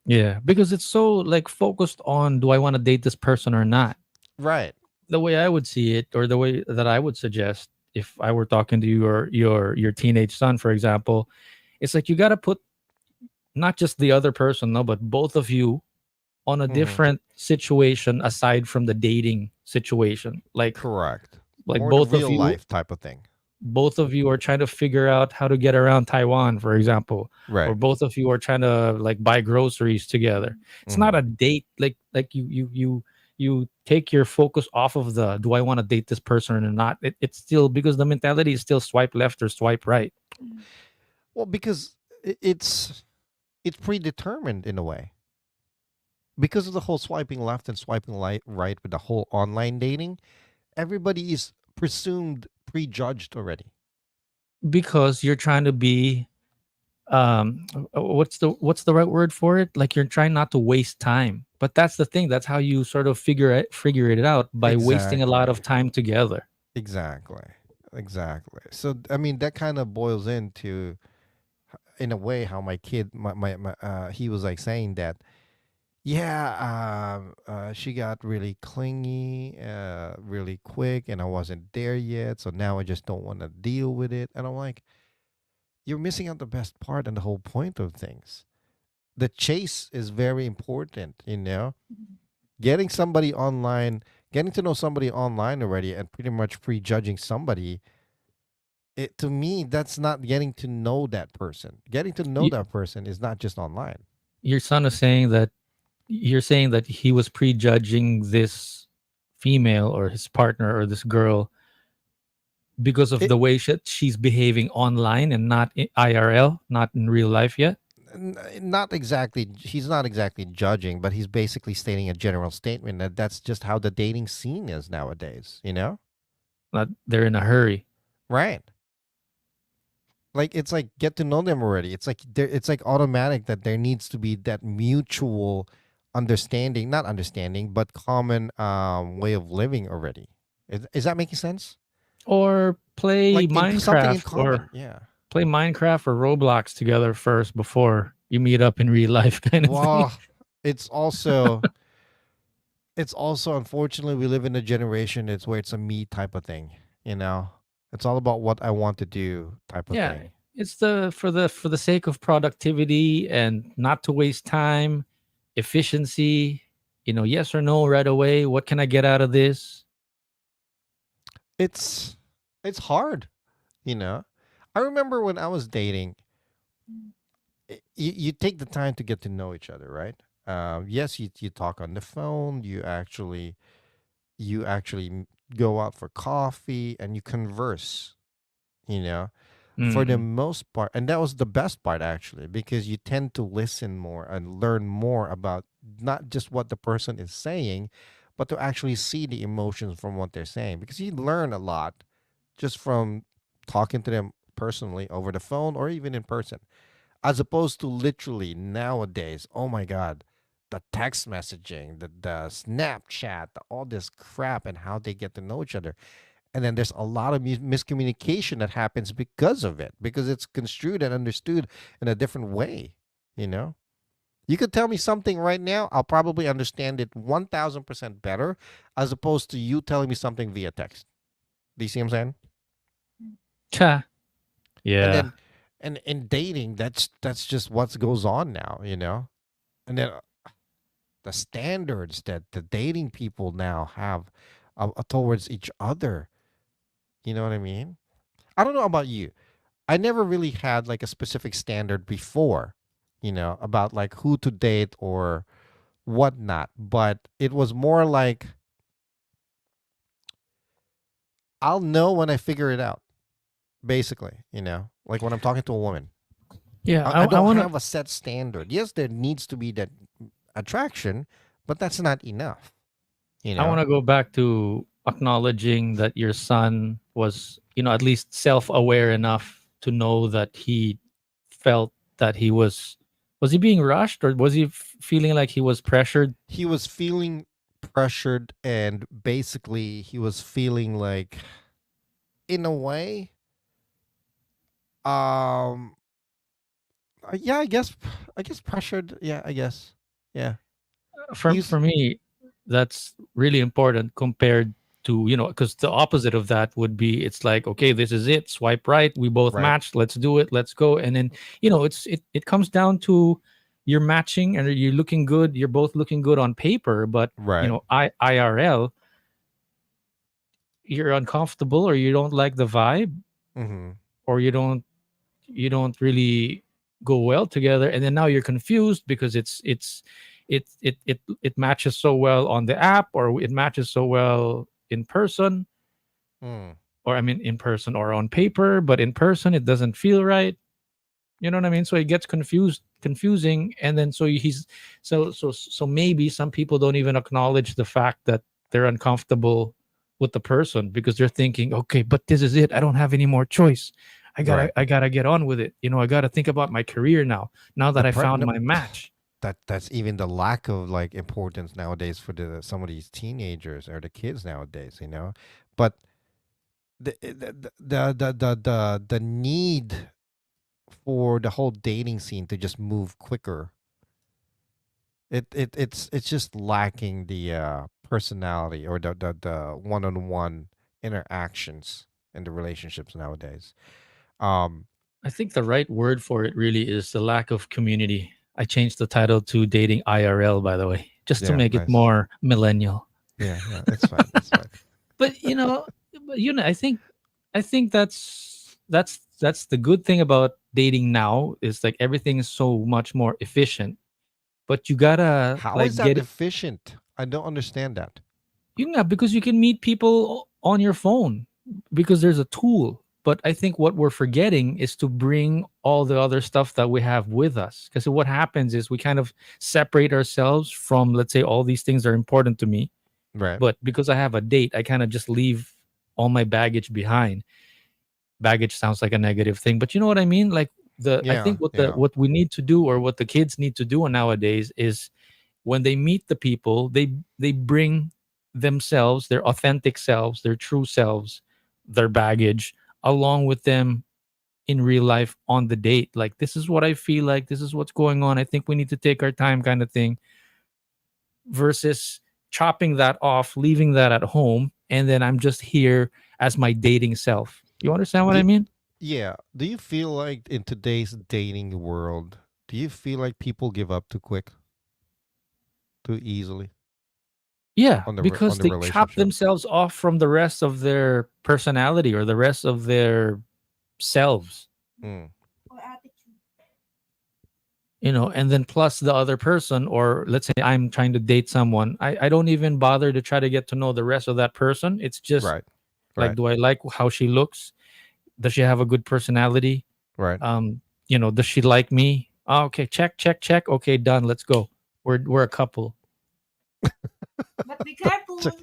yeah, because it's so like focused on, do I want to date this person or not? Right. The way I would see it, or the way that I would suggest, if I were talking to you or your teenage son, for example, it's like you got to put not just the other person, no, but both of you on a Hmm. different situation aside from the dating situation. Correct. Like More the real life type of thing. both of you are trying to figure out how to get around Taiwan, for example, or Right. both of you are trying to like buy groceries together. It's not Mhm. a date. Like you take your focus off of the, do I want to date this person or not? It's still, because the mentality is still swipe left or swipe right. Well, because it's predetermined in a way. Because of the whole swiping left and swiping right with the whole online dating, everybody is presumed prejudged already. Because you're trying to be what's the right word for it? Like, you're trying not to waste time. But that's the thing. That's how you sort of figure it out, by wasting a lot Exactly. of time together. Exactly. Exactly. So I mean that kind of boils into, in a way, how my kid my he was like saying that, yeah, she got really clingy, really quick, and I wasn't there yet, so now I just don't want to deal with it. And I'm like, you're missing out the best part and the whole point of things. The chase is very important. Getting somebody online, getting to know somebody online already, and pretty much prejudging somebody. To me, that's not getting to know that person. Getting to know Y- that person is not just online. Your son is saying that, you're saying that he was prejudging this female or his partner or this girl because of It the way she's behaving online and not in IRL, not in real life yet. not exactly. He's not exactly judging, but he's basically stating a general statement that that's just how the dating scene is nowadays. Not they're in a hurry. Right? Like it's like get to know them already. It's like automatic that there needs to be that mutual understanding, not understanding, but common way of living already. Is that making sense? Or play Like something in Minecraft, common. Yeah. or Roblox together first before you meet up in real life, kind of thing. Well, it's also it's also unfortunately we live in a generation it's where it's a me type of thing, you know. It's all about what I want to do type of Yeah, thing. it's for the sake of productivity and not to waste time, efficiency. Yes or no right away. What can I get out of this? It's it's hard, you know. I remember when I was dating, you take the time to get to know each other, right? Yes, you talk on the phone, you actually go out for coffee and you converse, you know. For the Mm. most part, and that was the best part actually, because you tend to listen more and learn more about not just what the person is saying, but to actually see the emotions from what they're saying, because you learn a lot just from talking to them personally over the phone or even in person, as opposed to literally nowadays. Oh my God, the text messaging, the Snapchat, all this crap, and how they get to know each other. And then there's a lot of miscommunication that happens because of it, because it's construed and understood in a different way. You know, you could tell me something right now, I'll probably understand it 1000% better, as opposed to you telling me something via text. Do you see what I'm saying? Cha. And Yeah. then, and in dating, that's just what goes on now. And then the standards that the dating people now have towards each other. You know what I mean? I don't know about you. I never really had like a specific standard before, about like who to date or whatnot. But it was more like I'll know when I figure it out, basically, like when I'm talking to a woman. Yeah. I I don't want to. have a set standard. Yes, there needs to be that attraction, but that's not enough, you I want know? to go back to acknowledging that your son was, at least self-aware enough to know that he felt that he was he being rushed, or was he feeling like he was pressured? He was feeling pressured, and basically he was feeling like, in a way, um yeah, I guess pressured. Yeah, I guess. Yeah. For He's me, that's really important compared to, because the opposite of that would be, it's like, okay, this is it, swipe right, we both right. matched, let's do it, let's go. And then, it comes down to you're matching and you're looking good, you're both looking good on paper, but Right. IRL, you're uncomfortable, or you don't like the vibe, Mhm. or you don't really go well together, and then now you're confused because it matches so well on the app, or it matches so well in person, Mm. or I mean in person or on paper, but in person it doesn't feel right. You know what I mean? So it gets confusing, and then so maybe some people don't even acknowledge the fact that they're uncomfortable with the person, because they're thinking, okay, but this is it. I don't have any more choice. I gotta Right. I gotta get on with it. I gotta think about my career now. Now The that I found no, my match. that's even the lack of like importance nowadays for some of these teenagers or the kids nowadays. But the need for the whole dating scene to just move quicker. It's just lacking the personality or the one-on-one interactions in the relationships nowadays. Um, I think the right word for it really is the lack of community. I changed the title to Dating IRL, by the way, just to yeah, make it nice. more millennial. Yeah, yeah, it's fine. It's fine. But I think that's the good thing about dating now, is like everything is so much more efficient. But you gotta How is like that get it. efficient? I don't understand that. Because you can meet people on your phone, because there's a tool. But I think what we're forgetting is to bring all the other stuff that we have with us. Because what happens is we kind of separate ourselves from, let's say, all these things are important to me. Right. But because I have a date, I kind of just leave all my baggage behind. Baggage sounds like a negative thing, but you know what I mean? Like, I Yeah, think what the yeah. what we need to do, or what the kids need to do nowadays, is when they meet the people, they bring themselves, their authentic selves, their true selves, their baggage along with them in real life on the date. Like, this is what I feel like, this is what's going on. I think we need to take our time, kind of thing, versus chopping that off, leaving that at home, and then I'm just here as my dating self. You understand what Do I mean? yeah. Do you feel like in today's dating world, do you feel like people give up too quick, too easily Yeah, on because the they chop relationship? themselves off from the rest of their personality, or the rest of their selves, Mm, Or attitude. and then plus the other person, or let's say I'm trying to date someone. I don't even bother to try to get to know the rest of that person. It's just right. like, Right. do I like how she looks? Does she have a good personality? Right. Does she like me? Oh, okay, check, check, check. Okay, done. Let's go. We're a couple. But be careful. Check.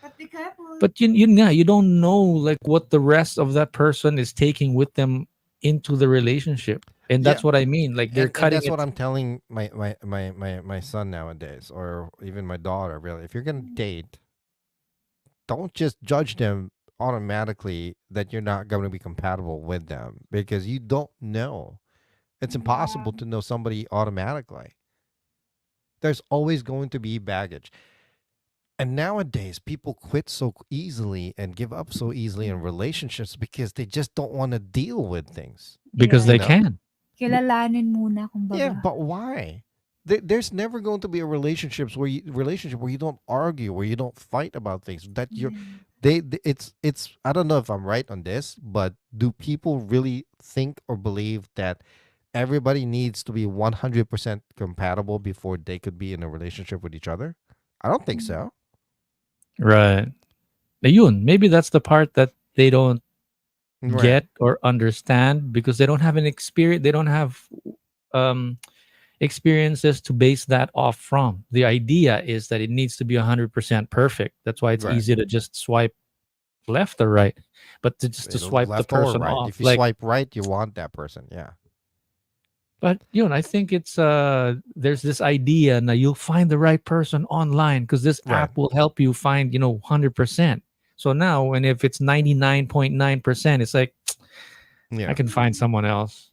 But Be careful. But you don't know like what the rest of that person is taking with them into the relationship, and Yeah. that's what I mean. Like they're And cutting that's it. what I'm telling my son nowadays, or even my daughter. Really, if you're gonna date, don't just judge them automatically that you're not going to be compatible with them, because you don't know. It's impossible to know somebody automatically. There's always going to be baggage. And nowadays, people quit so easily and give up so easily in relationships because they just don't want to deal with things. Because Yeah. they know? can. Kilalanin muna, Yeah, kumbaga. but why? There's never going to be a relationship where you don't argue, where you don't fight about things. That you're, it's. I don't know if I'm right on this, but do people really think or believe that everybody needs to be 100% compatible before they could be in a relationship with each other? I don't think so. Right. Ayun, maybe that's the part that they don't Right. get or understand because they don't have an experience. They don't have um, experiences to base that off from. The idea is that it needs to be 100% perfect. That's why it's Right. easy to just swipe left or right, but to It'll swipe the left or person right. off. If you Like, swipe right, you want that person. Yeah. but I think it's there's this idea now you'll find the right person online because this Right. app will help you find 100%. So now, and if it's 99.9%, it's like Yeah. I can find someone else.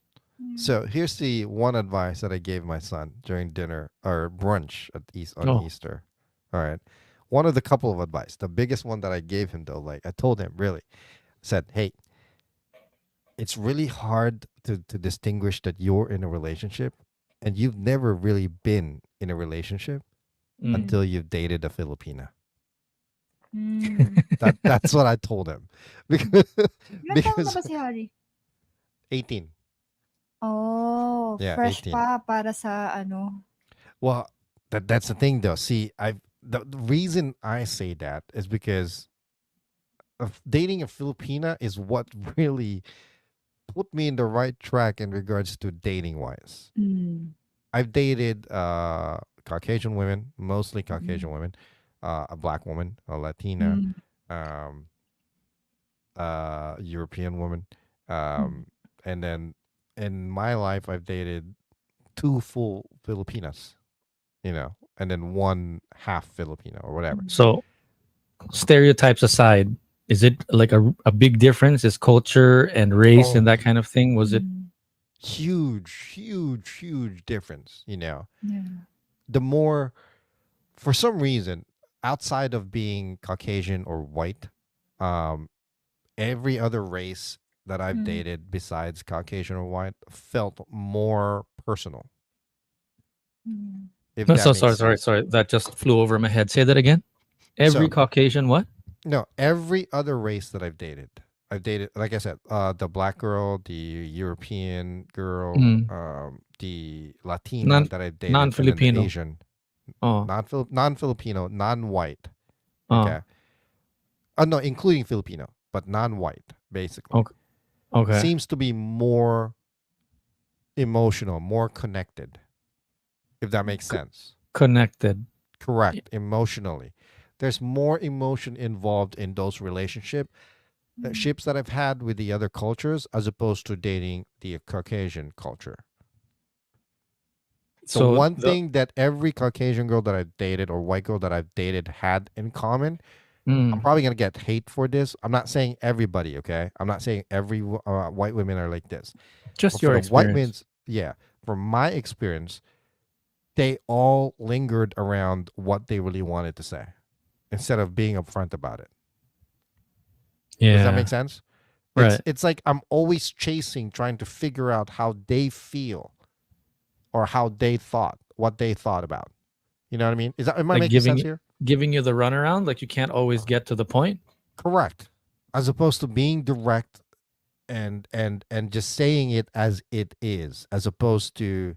So here's the one advice that I gave my son during dinner or brunch on Oh. Easter. All right. One of the couple of advice. The biggest one that I gave him though, like I told him really, said, hey, it's really hard to distinguish that you're in a relationship and you've never really been in a relationship until you've dated a Filipina. That's what I told him. Because Ilan taon na ba si Harry? 18. Oh, Yeah, fresh 18. pa para sa ano. Well, that's the thing though. See, the reason I say that is because of dating a Filipina is what really put me in the right track in regards to dating wise. I've dated Caucasian women, mostly Caucasian women, a black woman, a Latina, um, European woman, and then in my life I've dated 2 full Filipinas, and then 1 half Filipino or whatever. So stereotypes aside, is it like a big difference? Is culture and race and that kind of thing? Was it Huge difference, Yeah. The more, for some reason, outside of being Caucasian or white, every other race that I've dated besides Caucasian or white felt more personal. If No, that makes sense. sorry. That just flew over my head. Say that again. Every So- Caucasian what? No, every other race that I've dated, like I said, the black girl, the European girl, the Latina that I've dated, and then the non-Filipino. Asian, Oh, non-Filipino, non-white. oh, Okay. No, including Filipino, but non-white, basically. okay. Seems to be more emotional, more connected, if that makes sense. Connected. Correct. Emotionally. There's more emotion involved in those ships that I've had with the other cultures as opposed to dating the Caucasian culture. So one thing that every Caucasian girl that I've dated or white girl that I've dated had in common, I'm probably going to get hate for this. I'm not saying everybody, okay? I'm not saying every white women are like this. just But your for the white experience. women's, from my experience, they all lingered around what they really wanted to say instead of being upfront about it. Yeah. Does that make sense? Right. It's like I'm always trying to figure out how they feel or how they thought, what they thought about. You know what I mean? Am I Like making sense here? giving you the runaround, like you can't always get to the point. Correct. As opposed to being direct and just saying it as it is, as opposed to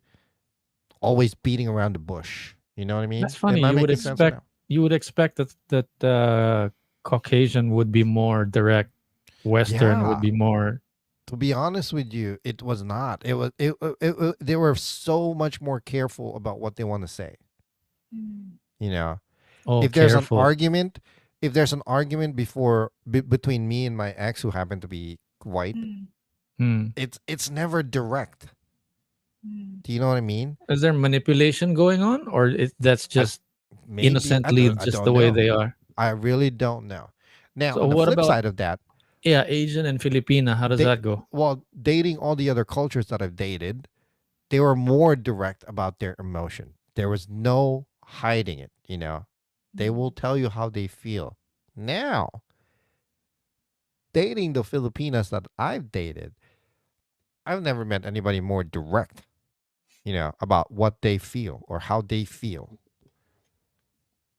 always beating around the bush. You know what I mean? That's funny. Am I You would making sense or expect no? you would expect that Caucasian would be more direct. Western would Yeah. be more. To be honest with you, it was not. It was. They were so much more careful about what they want to say. You know, Oh, if there's careful. an argument, if there's an argument between me and my ex who happened to be white, Mm. it's never direct. Mm. Do you know what I mean? Is there manipulation going on, or that's I, just maybe innocently I just don't the way know. they are? I really don't know. Now, So on the what flip about side of that, Asian and Filipina? How does they that go? well, dating all the other cultures that I've dated, they were more direct about their emotion. There was no hiding it, you know. They will tell you how they feel. Now, dating the Filipinas that I've dated, I've never met anybody more direct, you know, about what they feel or how they feel.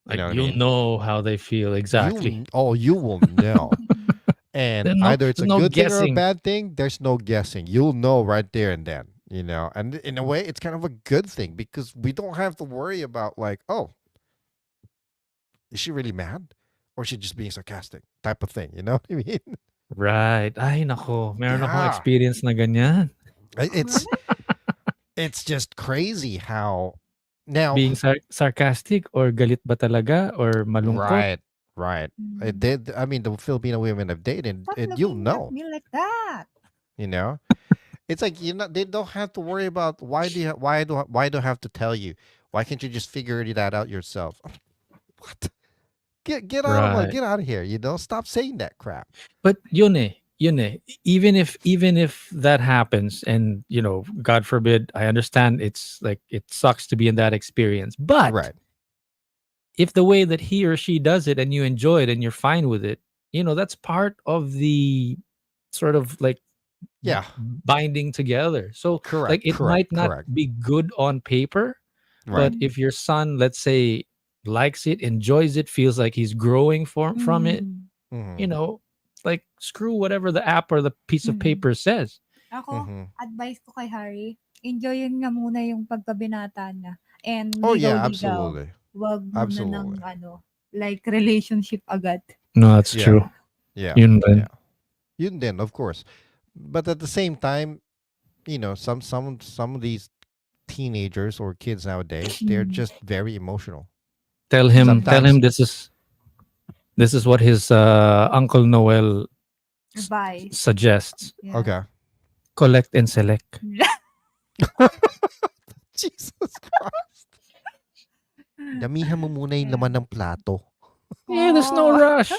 You Like know what I you'll mean? know how they feel exactly. You will know. And either it's There's a no good thing or a guessing. bad thing, there's no guessing. You'll know right there and then, you know. And in a way, it's kind of a good thing because we don't have to worry about like, oh, is she really mad? Or is she just being sarcastic? Type of thing. You know what I mean? Right. Ay, nako. Meron akong Yeah. experience na ganyan. It's it's just crazy how now Being sarcastic or galit ba talaga or malungkot. right, right. It Mm. did I mean the Filipino women I've dated, Stop you'll looking at know, me like that. you know? It's like you know they don't have to worry about why do I have to tell you? Why can't you just figure that out yourself? What? Right. get out of here, you know? Stop saying that crap. But yun eh. Even if that happens, and God forbid, I understand it's like it sucks to be in that experience. But Right. if the way that he or she does it and you enjoy it and you're fine with it, that's part of the sort of like Yeah. binding together. So like it might not Correct. be good on paper, Right. but if your son, let's say, likes it, enjoys it, feels like he's growing from it, Mm. you Mhm. know, like screw whatever the app or the piece of Mm. paper says. Ako, Mhm. advice ko kay Harry, enjoyin nga muna yung pagkabinata niya. And Oh yeah, ligaw-ligaw. absolutely. Wag muna Absolutely. ng like relationship agad. No, that's Yeah. true. Yeah. Yun din. Yeah. You then, of course. But at the same time, you know, some of these teenagers or kids nowadays, they're Mm. just very emotional. Tell him Sometimes this is what his Uncle Noel Advice. suggests. Yeah. okay. Collect and select. Jesus Christ. Damihan mo muna yung Yeah. laman ng plato. Yeah, there's no Oh. rush.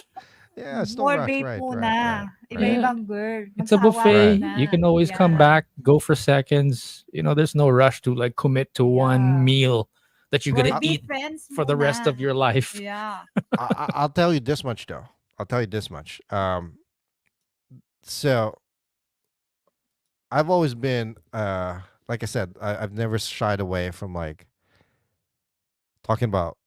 Yeah, it's no More rush. date Right. muna. Yeah. Iba-ibang girl. It's a Magsawa buffet. muna. You can always come Yeah. back, go for seconds. There's no rush to like commit to Yeah. one meal that you're Or gonna be eat friends for the rest of muna. your life. Yeah. I'll tell you this much though. I'll tell you this much. So I've always been like I said, I've never shied away from like talking about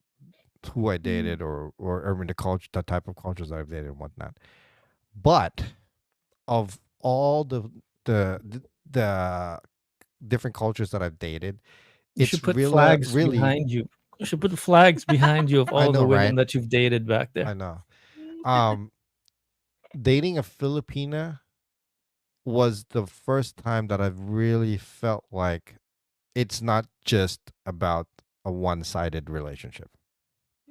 who I dated or I mean, the type of cultures that I've dated and whatnot. But of all the different cultures that I've dated, You should it's put really flags really behind you. You should put flags behind you of I all the know, women right? that you've dated back I there. know. Um, dating a Filipina was the first time that I've really felt like it's not just about a one-sided relationship.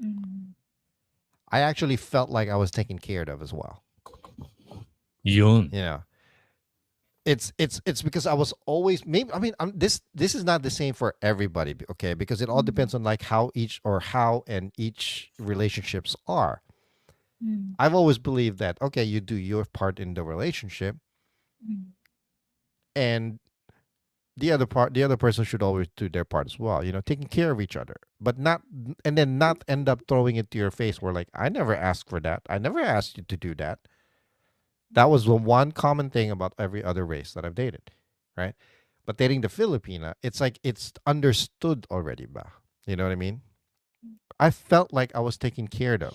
Mm. I actually felt like I was taken care of as well. Yun. You know, it's because I was always maybe I mean this is not the same for everybody, okay? Because it all depends on like how each relationships are. Mm. I've always believed that okay, you do your part in the relationship, Mm. and the other person should always do their part as well. You know, taking care of each other, but not and then not end up throwing it to your face. Where like I never asked for that. I never asked you to do that. That was the one common thing about every other race that I've dated, right? But dating the Filipina, it's like it's understood already, ba? You know what I mean? I felt like I was taken care of.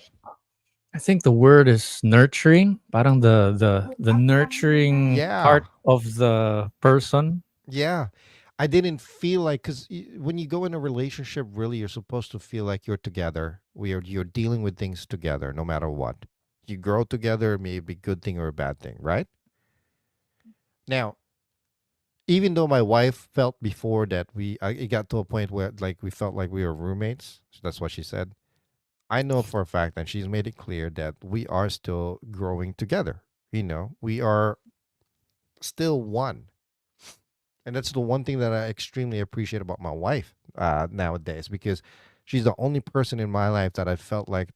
I think the word is nurturing. Parang the nurturing Yeah, part of the person. yeah. I didn't feel like because when you go in a relationship, really, you're supposed to feel like you're together. You're dealing with things together, no matter what. You grow together, maybe good thing or a bad thing, right? Now, even though my wife felt before that it got to a point where like we felt like we were roommates. So that's what she said. I know for a fact that she's made it clear that we are still growing together. We are still one. And that's the one thing that I extremely appreciate about my wife nowadays, because she's the only person in my life that I felt like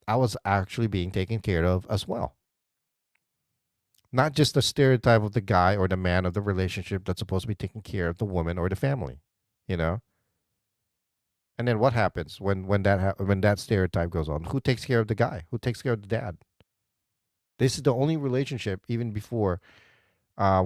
I was actually being taken care of as well. Not just the stereotype of the guy or the man of the relationship that's supposed to be taking care of the woman or the family, you know? And then what happens when that stereotype goes on? Who takes care of the guy? Who takes care of the dad? This is the only relationship, even before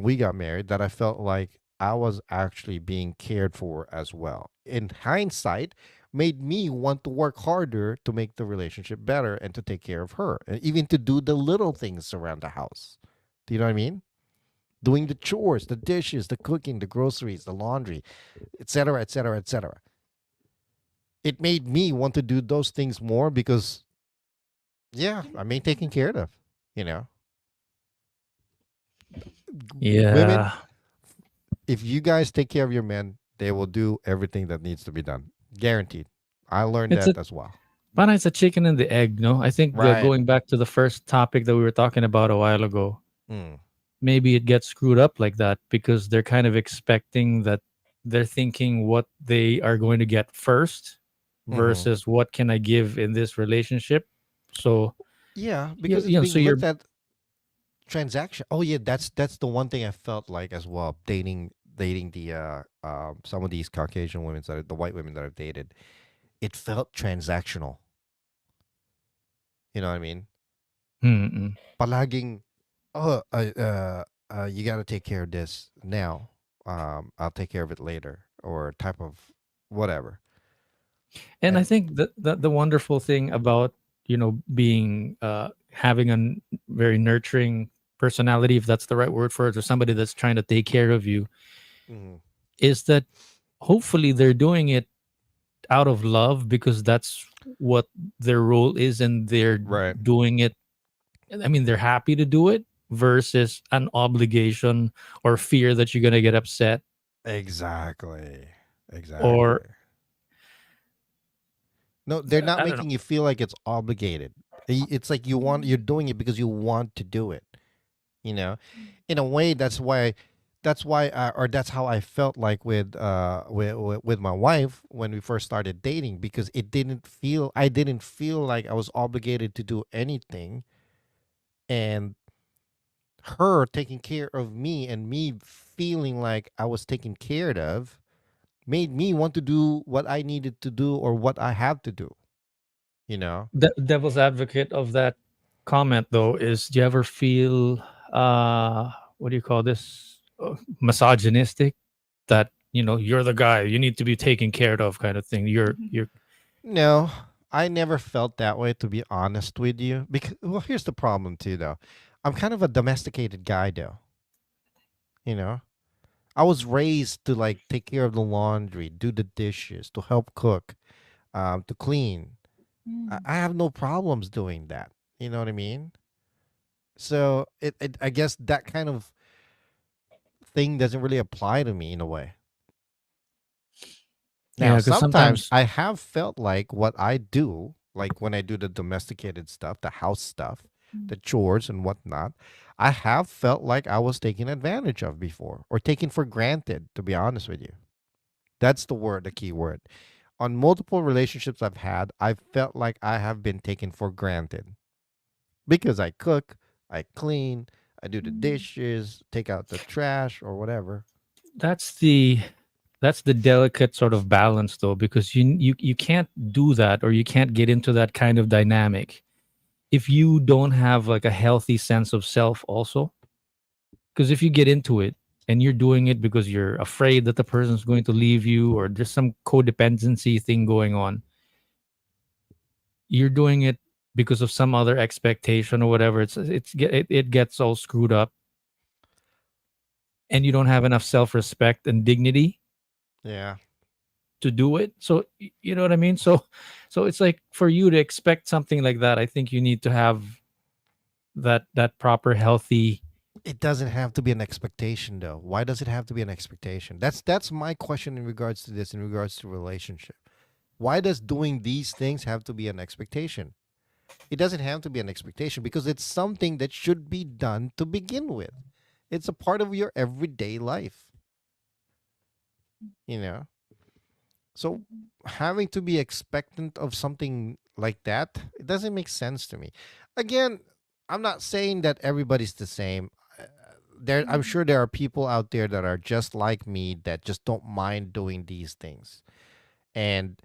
we got married, that I felt like I was actually being cared for as well. In hindsight, made me want to work harder to make the relationship better and to take care of her, and even to do the little things around the house. Do you know what I mean? Doing the chores, the dishes, the cooking, the groceries, the laundry, etc., etc., etc. It made me want to do those things more because, yeah, I'm being taken care of. You know, women, Yeah. if you guys take care of your men, they will do everything that needs to be done. Guaranteed. I learned It's a that as well. Parang it's a chicken and the egg, no? I think Right. going back to the first topic that we were talking about a while ago, Mm. maybe it gets screwed up like that because they're kind of expecting that they're thinking what they are going to get first Hmm. versus what can I give in this relationship. So Yeah, because it's so being you're looked at transaction. Oh yeah, that's the one thing I felt like as well. Dating the some of these Caucasian women the white women that I've dated, it felt transactional. You know what I mean? mm-mm. Palaging, oh, you got to take care of this now. I'll take care of it later, or type of whatever. And I And think that the wonderful thing about being having a very nurturing personality, if that's the right word for it, or somebody that's trying to take care of you, mhm, is that hopefully they're doing it out of love because that's what their role is, and they're right, doing it. I mean, they're happy to do it versus an obligation or fear that you're gonna get upset exactly, exactly. or No, they're not I don't know. making you feel like it's obligated. It's like you're doing it because you want to do it. You know, in a way, or that's how I felt like with my wife when we first started dating, because I didn't feel like I was obligated to do anything, and her taking care of me and me feeling like I was taken care of made me want to do what I needed to do or what I have to do. You know. The devil's advocate of that comment though is, do you ever feel what do you call this, misogynistic, that you're the guy, you need to be taken care of kind of thing? You're No, I never felt that way, to be honest with you. Because, well, here's the problem too, though. I'm kind of a domesticated guy, though. You know, I was raised to like take care of the laundry, do the dishes, to help cook, to clean. I have no problems doing that. You know what I mean? So I guess that kind of thing doesn't really apply to me in a way. Now, Yeah, because sometimes sometimes I have felt like what I do, like when I do the domesticated stuff, the house stuff, the chores and whatnot, I have felt like I was taken advantage of before or taken for granted, to be honest with you. That's the word, the key word. On multiple relationships I've had, I felt like I have been taken for granted because I cook, I clean, I do the dishes, take out the trash or whatever. that's the that's the delicate sort of balance though, because you can't do that, or you can't get into that kind of dynamic if you don't have like a healthy sense of self also. Because if you get into it and you're doing it because you're afraid that the person's going to leave you, or there's some codependency thing going on, you're doing it because of some other expectation or whatever. It gets all screwed up, and you don't have enough self-respect and dignity Yeah. to do it. So you know what I mean. So it's like, for you to expect something like that, I think you need to have that proper healthy. It doesn't have to be an expectation though. Why does it have to be an expectation? That's my question in regards to this, in regards to relationship. Why does doing these things have to be an expectation? It doesn't have to be an expectation because it's something that should be done to begin with. It's a part of your everyday life, you know? So having to be expectant of something like that, it doesn't make sense to me. Again, I'm not saying that everybody's the same. I'm sure there are people out there that are just like me that just don't mind doing these things. And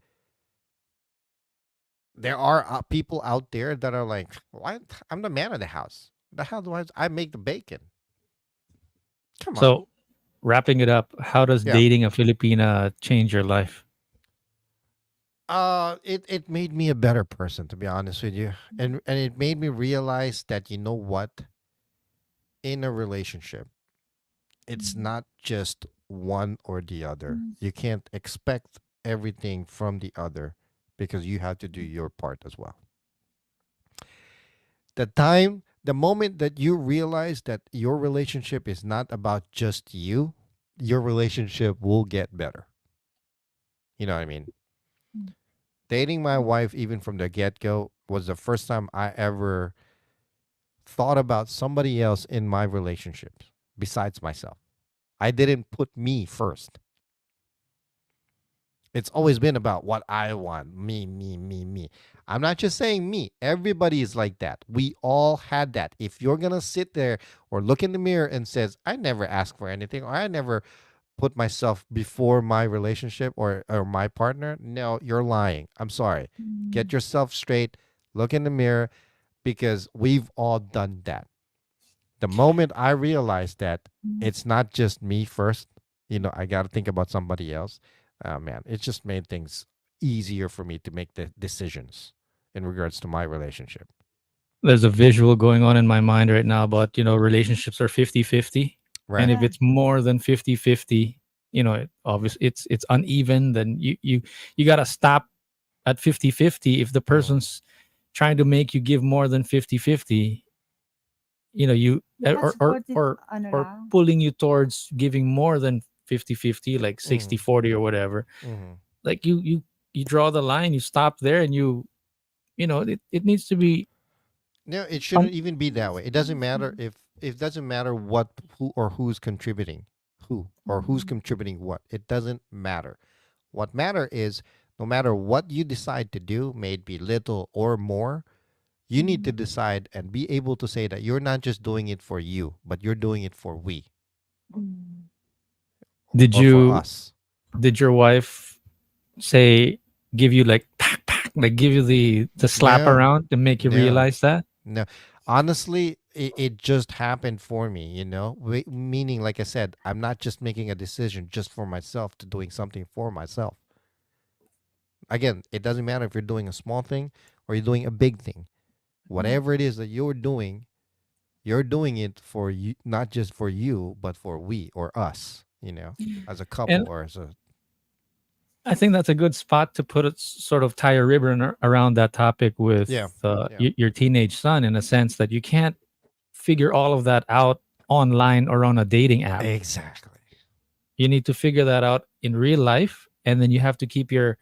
there are people out there that are like, "What? I'm the man of the house. The hell do I make the bacon?" Come on. So, wrapping it up, how does Yeah. dating a Filipina change your life? It made me a better person, to be honest with you, and it made me realize that, you know what, in a relationship, it's not just one or the other. You can't expect everything from the other because you have to do your part as well. The moment that you realize that your relationship is not about just you, your relationship will get better. You know what I mean? Dating my wife, even from the get go, was the first time I ever thought about somebody else in my relationship besides myself. I didn't put me first. It's always been about what I want. Me, me, me, me. I'm not just saying me. Everybody is like that. We all had that. If you're going to sit there or look in the mirror and says, I never asked for anything, or I never put myself before my relationship or my partner, no, you're lying. I'm sorry. Get yourself straight. Look in the mirror because we've all done that. The moment I realized that it's not just me first, I got to think about somebody else. Man, it just made things easier for me to make the decisions in regards to my relationship. There's a visual going on in my mind right now about, relationships are 50-50. Right. And if it's more than 50-50, obviously it's uneven, then you got to stop at 50-50. If the person's trying to make you give more than 50-50, you Dapat supportive, or lang. pulling you towards giving more than 50-50, like 60-40 or whatever. Like you draw the line, you stop there, and it needs to be No, it shouldn't even be that way. It doesn't matter if it doesn't matter who or who's contributing, who's contributing what. It doesn't matter. What matter is no matter what you decide to do, may it be little or more, you need to decide and be able to say that you're not just doing it for you, but you're doing it for we Did or for you us. did your wife say give you like like give you the slap No, around to make you no, realize that? no. Honestly, it just happened for me, meaning, like I said, I'm not just making a decision just for myself to doing something for myself. Again, it doesn't matter if you're doing a small thing or you're doing a big thing. Whatever it is that you're doing it for you, not just for you, but for we or us, as a couple And or as a. I think that's a good spot to put it, sort of tie a ribbon around that topic with Yeah. your teenage son, in a sense that you can't figure all of that out online or on a dating app. Exactly. You need to figure that out in real life, and then you have to keep your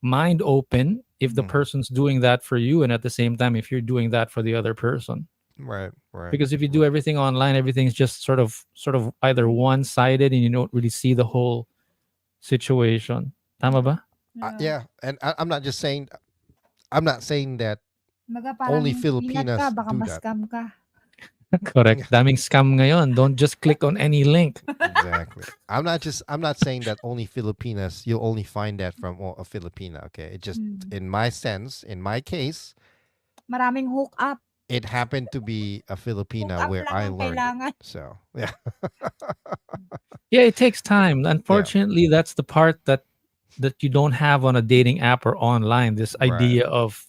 mind open if the person's doing that for you, and at the same time if you're doing that for the other person. Right. Because if you do everything online, everything's just sort of either one-sided, and you don't really see the whole situation. Tama ba? Yeah, and I'm not just saying. I'm not saying that Baga only parang ingat ka, Filipinas baka do that. ma-scam ka. Correct. Daming scam ngayon. Don't just click on any link. Exactly. I'm not saying that only Filipinas. You'll only find that from a Filipina. Okay. It just in my sense, in my case, Maraming hook up. it happened to be a Hook Filipina up where lang I ang learned it. kailangan. So yeah. Yeah, it takes time. Unfortunately, that's the part that you don't have on a dating app or online. This Right. idea of,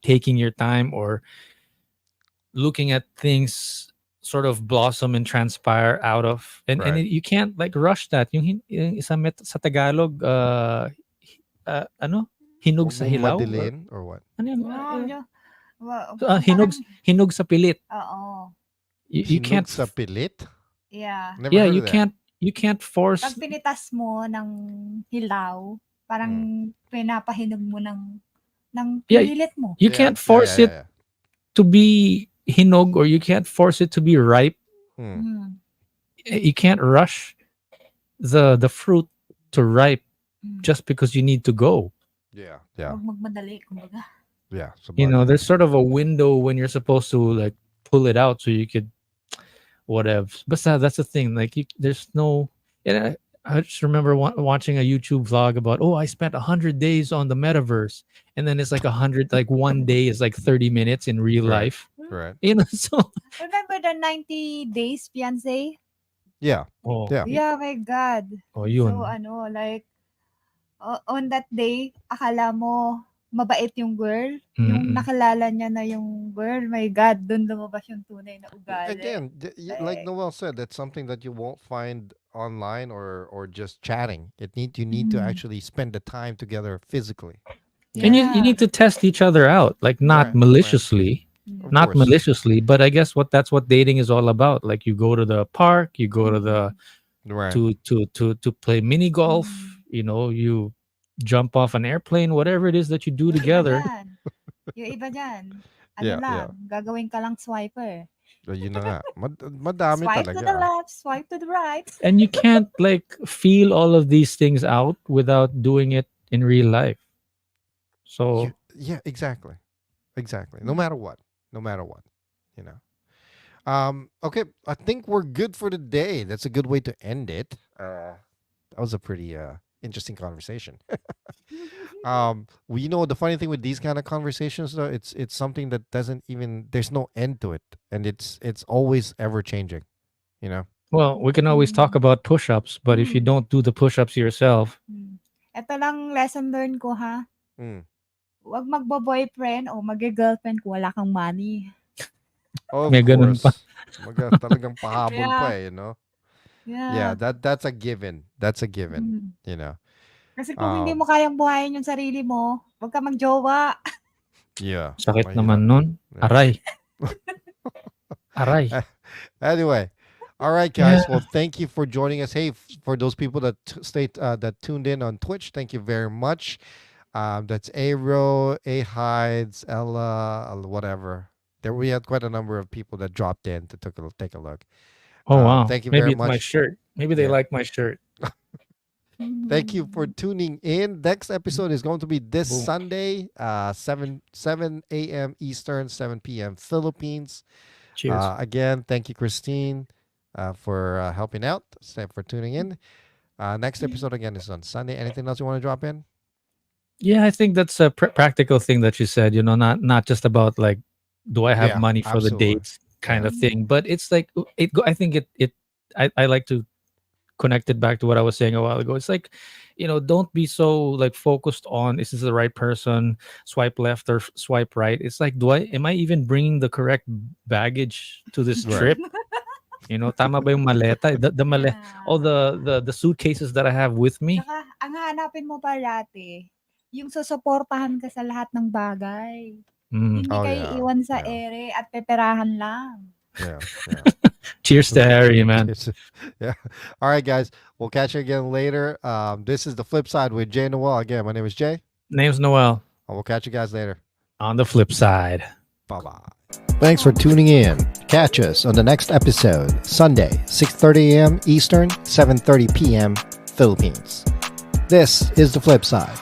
taking your time or looking at things sort of blossom and transpire out of, and Right. you can't like rush that. Yung isa sa Tagalog, ano? Hinog Huwag sa mong hilaw? madilin or what? Ano yun? Parang, Hinog sa pilit. oo. You Hinog can't. sa pilit? Yeah. Never Yeah, heard you of that. can't. You can't force. Pag pinitas mo ng hilaw, Parang pinapahinog mo ng Yeah, pinilit mo. you can't force it to be hinog, or you can't force it to be ripe. Mm. You can't rush the fruit to ripe just because you need to go. Yeah. Huwag magmadali, kumbaga. Yeah. You know, there's sort of a window when you're supposed to like pull it out so you could whatever. But that's the thing. Like, there's no. And I just remember watching a YouTube vlog about, I spent 100 days on the metaverse, and then it's like 100, like one day is like 30 minutes in real life. Right. You know, so Remember the 90 Days Fiancé? Yeah. yeah. Yeah, my God. Yun. So, like, on that day, akala mo mabait yung girl. Yung nakilala niya na yung girl, my God, dun lumabas yung tunay na ugali. Again, like Noel said, that's something that you won't find online or just chatting. You need to actually spend the time together physically. And you need to test each other out, like not maliciously. Of Not course. maliciously, but I guess that's what dating is all about. Like, you go to the park, you go to the to play mini golf, you know, you jump off an airplane, whatever it is that you do together. Yung iba dyan, lang, gagawin ka lang swiper. Yun na nga. Madami Swipe talaga. to the left, swipe to the right. And you can't like feel all of these things out without doing it in real life. So yeah, exactly. No matter what, you know. Okay, I think we're good for the day. That's a good way to end it. That was a pretty interesting conversation. You know, the funny thing with these kind of conversations, though, it's something that doesn't even, there's no end to it, and it's always ever changing. You know. Well, we can always talk about push-ups, but if you don't do the push-ups yourself, Ito lang lesson learned ko, ha. Huwag magbo-boyfriend o mag-girlfriend kung wala kang money. Of may ganun pa. course. Talagang pahabol pa, you know. Yeah, that's a given. That's a given, you know. Kasi kung hindi mo kayang buhayin yung sarili mo, huwag ka mag-jowa. Yeah. Sakit naman nun. Aray. Aray. Anyway, all right, guys. Well, thank you for joining us. Hey, for those people that that tuned in on Twitch, thank you very much. That's Aero, A-Hides, Ella, whatever. There we had quite a number of people that dropped in to take a look. Oh, wow. Thank you Maybe very much. My shirt. Maybe they like my shirt. Thank you for tuning in. Next episode is going to be this Sunday, 7 a.m. Eastern, 7 p.m. Philippines. Cheers. Again, thank you, Christine, for helping out. For tuning in. Next episode again is on Sunday. Anything else you want to drop in? Yeah, I think that's a practical thing that you said. You know, not just about like, do I have money for the dates kind of thing, but it's like I think I like to connect it back to what I was saying a while ago. It's like, you know, don't be so like focused on, is this the right person? Swipe left or swipe right. It's like, am I even bringing the correct baggage to this trip? You know, tama ba yung maleta? All the suitcases that I have with me. Saka, ang hanapin mo parati, yung susuportahan ka sa lahat ng bagay. Hindi kayo iwan sa ere at peperahan lang. Yeah. Cheers to Harry, man. Yeah. All right, guys. We'll catch you again later. This is The Flip Side with Jay Noel. Again, my name is Jay. Name's Noel. We'll catch you guys later. On the flip side. Bye-bye. Thanks for tuning in. Catch us on the next episode, Sunday, 6:30 a.m. Eastern, 7:30 p.m. Philippines. This is The Flip Side.